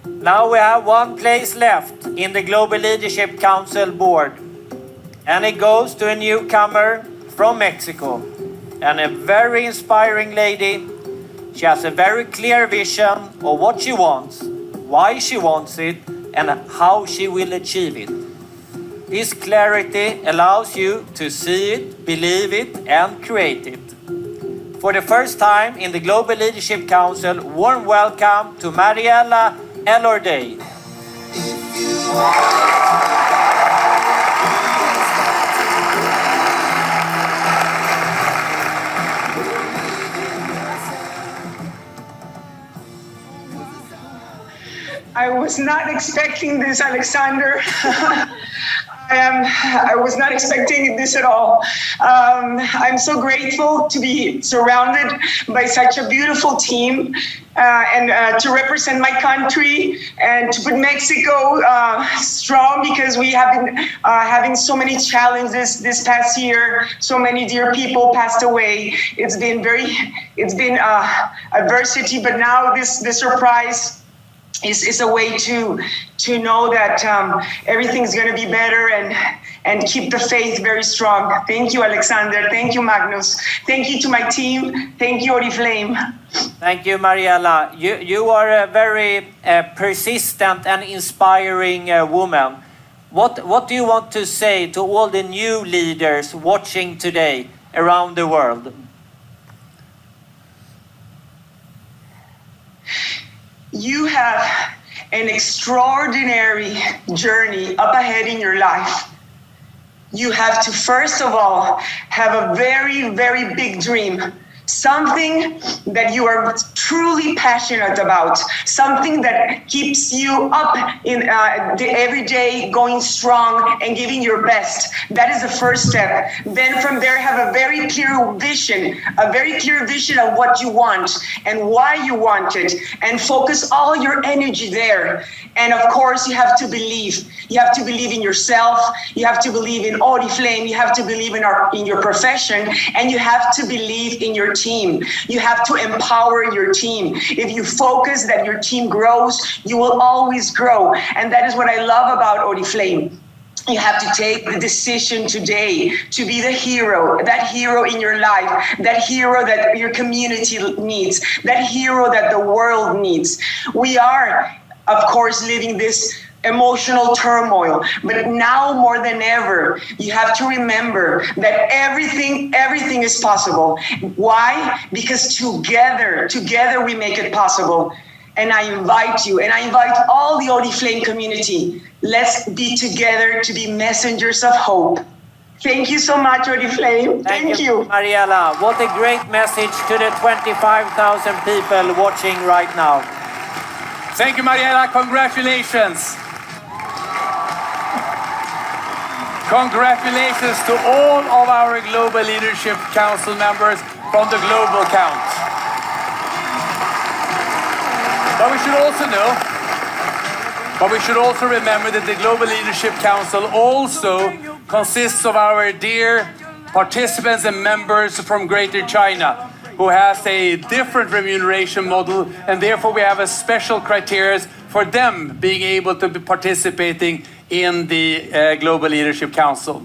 Now we have one place left in the Global Leadership Council board, and it goes to a newcomer from Mexico, and a very inspiring lady. She has a very clear vision of what she wants, why she wants it, and how she will achieve it. This clarity allows you to see it, believe it, and create it. For the first time in the Global Leadership Council, warm welcome to Mariella Elorday. I was not expecting this, Alexander. I was not expecting this at all. I'm so grateful to be surrounded by such a beautiful team and to represent my country and to put Mexico strong, because we have been having so many challenges this past year. So many dear people passed away. It's been adversity, but now this surprise is a way to know that everything's going to be better and keep the faith very strong. Thank you, Alexander. Thank you, Magnus. Thank you to my team. Thank you, Oriflame. Thank you, Mariella. You are a very persistent and inspiring woman. What do you want to say to all the new leaders watching today around the world? You have an extraordinary journey up ahead in your life. You have to, first of all, have a very, very big dream something that you are truly passionate about, something that keeps you up in every day going strong and giving your best. That is the first step. Then from there, have a very clear vision of what you want and why you want it, and focus all your energy there. And of course, you have to believe. You have to believe in yourself. You have to believe in Oriflame. You have to believe in your profession, and you have to believe in your team. You have to empower your team. If you focus that your team grows, you will always grow. And that is what I love about Oriflame. You have to take the decision today to be the hero, that hero in your life, that hero that your community needs, that hero that the world needs. We are, of course, living this emotional turmoil, but now more than ever, you have to remember that everything is possible. Why? Because together we make it possible. And I invite you, and I invite all the Oriflame community, let's be together to be messengers of hope. Thank you so much, Oriflame. Thank you. Mariella, what a great message to the 25,000 people watching right now. Thank you, Mariella. Congratulations. Congratulations to all of our Global Leadership Council members from the Global Count. But we should also remember that the Global Leadership Council also consists of our dear participants and members from Greater China, who has a different remuneration model, and therefore we have a special criteria for them being able to be participating in the Global Leadership Council.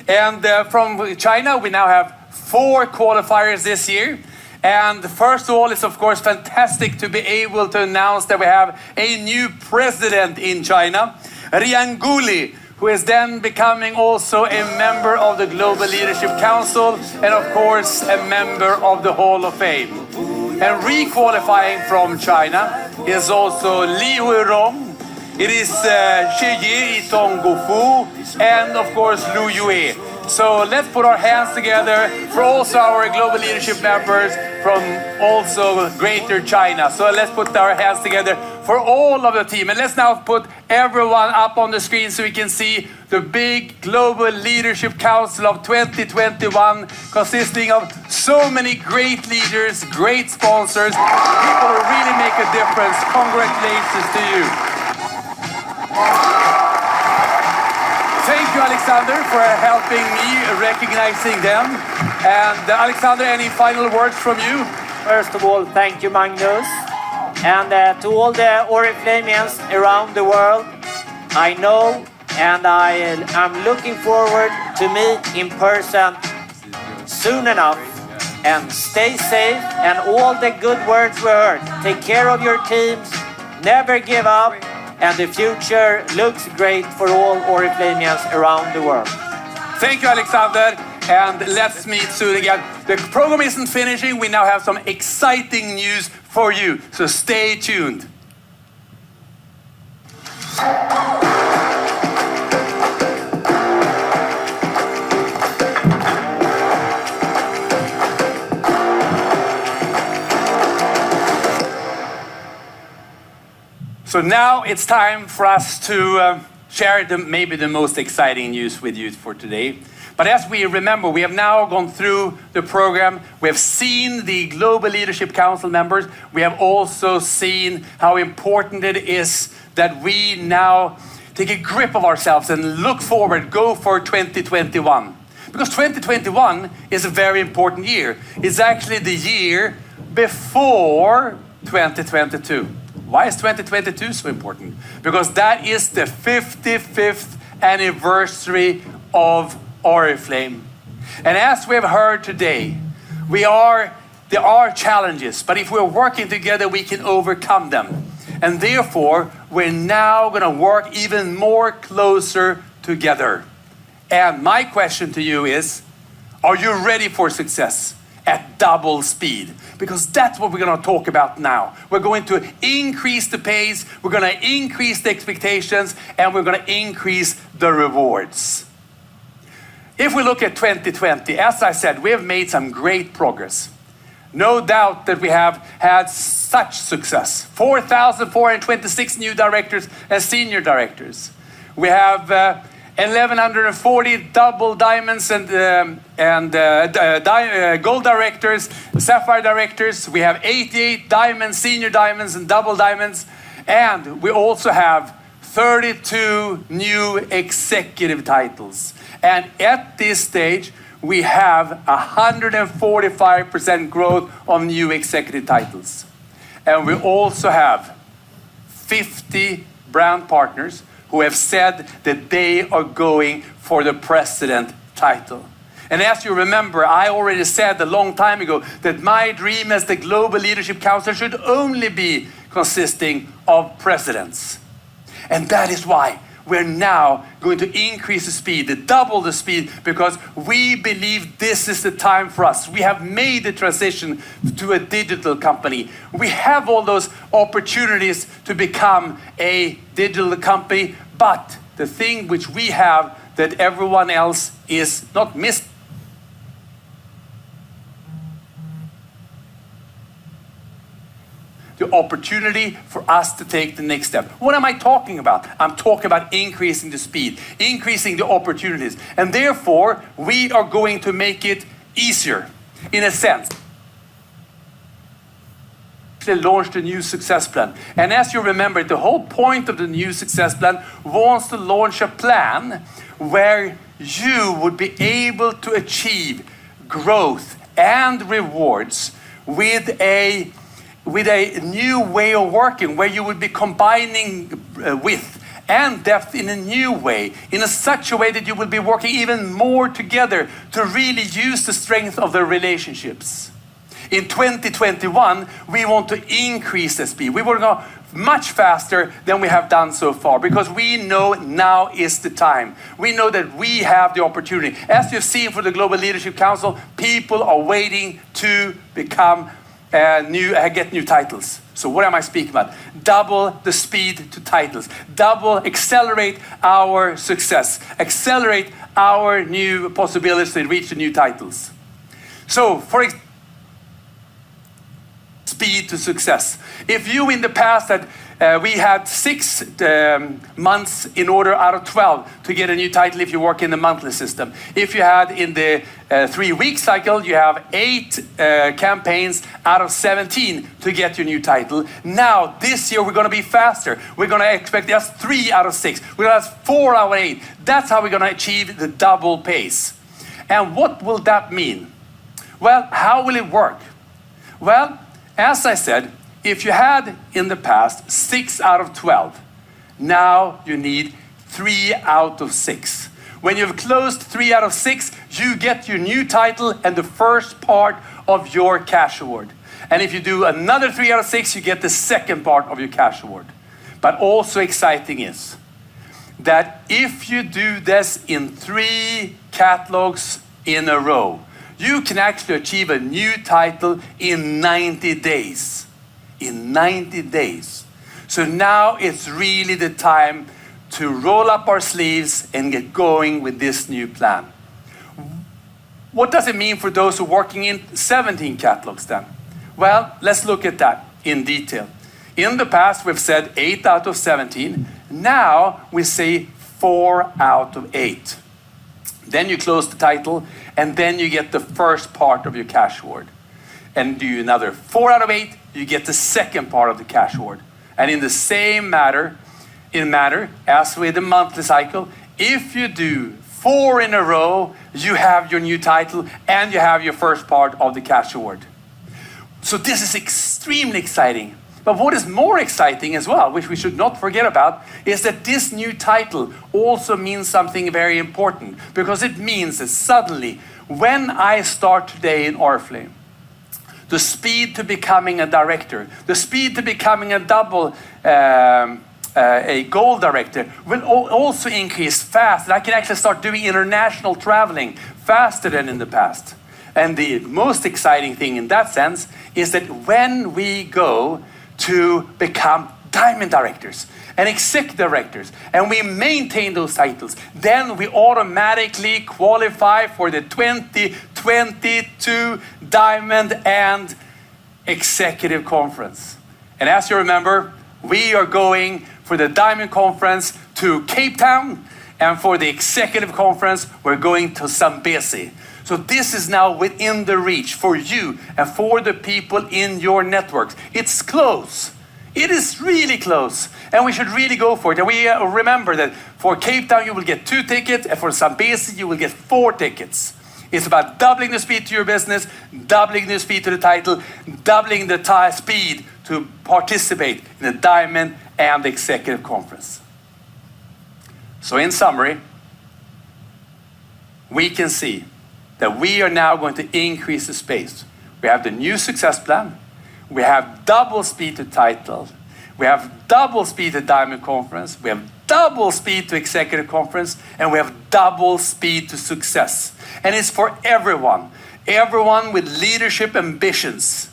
And from China, we now have 4 qualifiers this year. And first of all, it's of course fantastic to be able to announce that we have a new president in China, Rianguli, who is then becoming also a member of the Global Leadership Council and of course a member of the Hall of Fame. And re-qualifying from China is also Li Huirong, it is Xie Tonggufu, and of course Lu Yue. So let's put our hands together for also our Global Leadership members from also Greater China. So let's put our hands together for all of the team. And let's now put everyone up on the screen so we can see the big Global Leadership Council of 2021, consisting of so many great leaders, great sponsors, people who really make a difference. Congratulations to you. Thank you, Alexander, for helping me recognizing them. And Alexander, any final words from you? First of all, thank you, Magnus. And to all the Oriflamians around the world, I know and I'm looking forward to meet in person soon enough. And stay safe, and all the good words we heard. Take care of your teams, never give up, and the future looks great for all Oriflamians around the world. Thank you, Alexander, and let's meet soon again. The program isn't finishing. We now have some exciting news for you, so stay tuned. So now it's time for us to share maybe the most exciting news with you for today. But as we remember, we have now gone through the program. We have seen the Global Leadership Council members. We have also seen how important it is that we now take a grip of ourselves and look forward, go for 2021. Because 2021 is a very important year. It's actually the year before 2022. Why is 2022 so important? Because that is the 55th anniversary of Oriflame. And as we have heard today, there are challenges, but if we're working together, we can overcome them. And therefore, we're now going to work even more closer together. And my question to you is, are you ready for success at double speed? Because that's what we're going to talk about now. We're going to increase the pace, we're going to increase the expectations, and we're going to increase the rewards. If we look at 2020, as I said, we have made some great progress. No doubt that we have had such success. 4,426 new directors and senior directors. We have 1,140 double diamonds and gold directors, sapphire directors. We have 88 diamonds, senior diamonds, and double diamonds. And we also have 32 new executive titles. And at this stage, we have 145% growth on new executive titles. And we also have 50 brand partners who have said that they are going for the president title. And as you remember, I already said a long time ago that my dream as the Global Leadership Council should only be consisting of presidents. And that is why we're now going to increase the speed, double the speed, because we believe this is the time for us. We have made the transition to a digital company. We have all those opportunities to become a digital company, but the thing which we have that everyone else is not missing, the opportunity for us to take the next step. What am I talking about? I'm talking about increasing the speed, increasing the opportunities. And therefore, we are going to make it easier, in a sense. They launched a new success plan. And as you remember, the whole point of the new success plan was to launch a plan where you would be able to achieve growth and rewards with a new way of working, where you would be combining width and depth in a new way, in such a way that you will be working even more together to really use the strength of the relationships. In 2021, we want to increase the speed. We want to go much faster than we have done so far, because we know now is the time. We know that we have the opportunity. As you've seen for the Global Leadership Council, people are waiting to become get new titles. So what am I speaking about? Double the speed to titles. Accelerate our success. Accelerate our new possibilities to reach the new titles. So for speed to success. If you in the past had we had 6 months in order out of 12 to get a new title if you work in the monthly system. If you had in the 3-week cycle, you have 8 campaigns out of 17 to get your new title. Now, this year, we're going to be faster. We're going to expect just 3 out of 6. We're going to have 4 out of 8. That's how we're going to achieve the double pace. And what will that mean? Well, how will it work? Well, as I said, if you had in the past 6 out of 12, now you need 3 out of 6. When you've closed 3 out of 6, you get your new title and the first part of your cash award. And if you do another 3 out of 6, you get the second part of your cash award. But also exciting is that if you do this in 3 catalogs in a row, you can actually achieve a new title in 90 days. In 90 days. So now it's really the time to roll up our sleeves and get going with this new plan. What does it mean for those who are working in 17 catalogs then? Well, let's look at that in detail. In the past, we've said 8 out of 17. Now we say 4 out of 8. Then you close the title, and then you get the first part of your cash award. And do another 4 out of 8, you get the second part of the cash award. And in the same manner as with the monthly cycle, if you do 4 in a row, you have your new title and you have your first part of the cash award. So this is extremely exciting. But what is more exciting as well, which we should not forget about, is that this new title also means something very important, because it means that suddenly, when I start today in Oriflame, the speed to becoming a director, the speed to becoming a gold director will also increase fast. I can actually start doing international traveling faster than in the past. And the most exciting thing in that sense is that when we go to become diamond directors, and executive directors, and we maintain those titles, then we automatically qualify for the 2022 Diamond and Executive Conference. And as you remember, we are going for the Diamond Conference to Cape Town, and for the Executive Conference, we're going to Zambezi. So this is now within the reach for you and for the people in your networks. It's close. It is really close, and we should really go for it. And we remember that for Cape Town, you will get 2 tickets, and for Zambezi, you will get 4 tickets. It's about doubling the speed to your business, doubling the speed to the title, doubling the speed to participate in the Diamond and the Executive Conference. So in summary, we can see that we are now going to increase the space. We have the new success plan. We have double speed to title. We have double speed to Diamond Conference. We have double speed to Executive Conference. And we have double speed to success. And it's for everyone. Everyone with leadership ambitions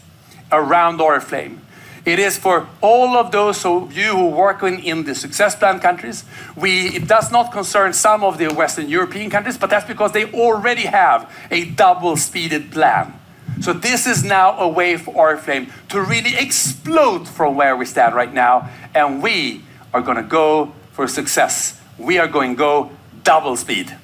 around Oriflame. It is for all of those of you who work in the success plan countries. It does not concern some of the Western European countries, but that's because they already have a double-speeded plan. So this is now a way for Oriflame to really explode from where we stand right now, and we are going to go for success. We are going to go double speed.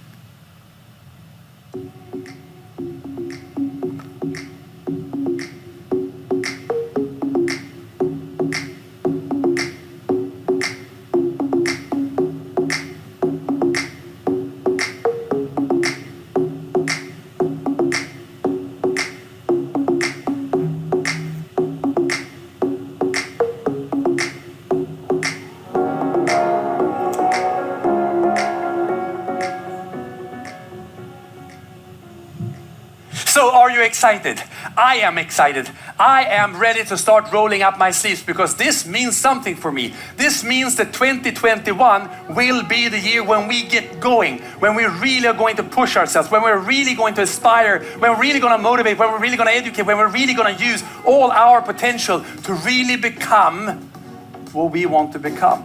So are you excited? I am excited. I am ready to start rolling up my sleeves because this means something for me. This means that 2021 will be the year when we get going, when we really are going to push ourselves, when we're really going to aspire, when we're really going to motivate, when we're really going to educate, when we're really going to use all our potential to really become what we want to become.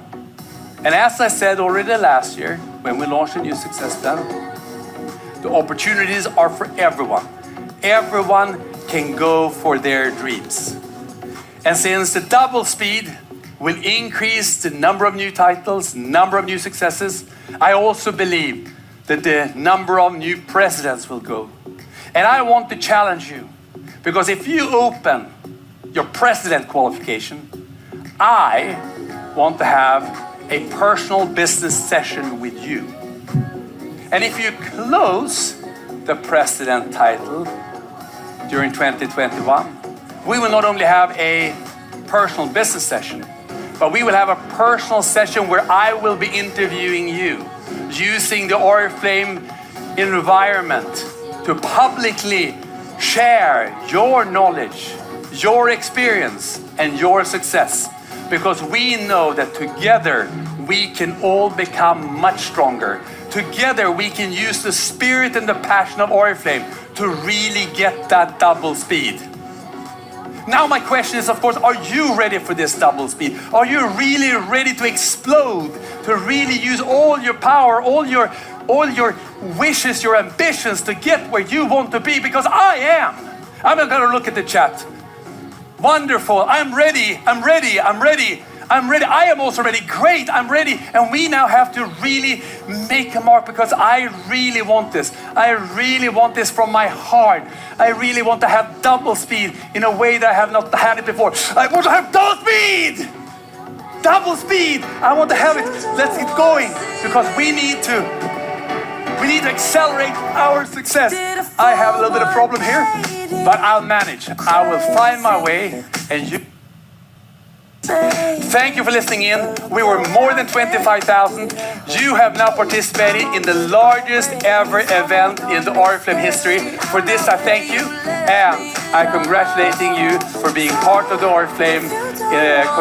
And as I said already last year, when we launched a new success plan, the opportunities are for everyone. Everyone can go for their dreams. And since the double speed will increase the number of new titles, number of new successes, I also believe that the number of new presidents will go. And I want to challenge you, because if you open your president qualification, I want to have a personal business session with you. And if you close the president title during 2021, we will not only have a personal business session, but we will have a personal session where I will be interviewing you using the Oriflame environment to publicly share your knowledge, your experience, and your success. Because we know that together we can all become much stronger. Together we can use the spirit and the passion of Oriflame to really get that double speed. Now my question is, of course, are you ready for this double speed? Are you really ready to explode, to really use all your power, all your wishes, your ambitions to get where you want to be? Because I am. I'm not going to look at the chat. Wonderful. I'm ready. I'm ready. I'm ready. I'm ready. I am also ready. Great. I'm ready. And we now have to really make a mark, because I really want this. I really want this from my heart. I really want to have double speed in a way that I have not had it before. I want to have double speed. Double speed. I want to have it. Let's get going, because we need to accelerate our success. I have a little bit of problem here, but I'll manage. I will find my way, and you. Thank you for listening in. We were more than 25,000. You have now participated in the largest ever event in the Oriflame history. For this, I thank you, and I'm congratulating you for being part of the Oriflame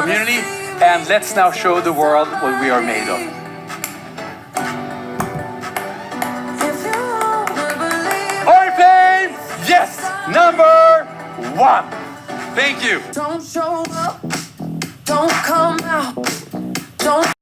community. And let's now show the world what we are made of. Oriflame, yes, #1. Thank you. Don't show up, don't come out, don't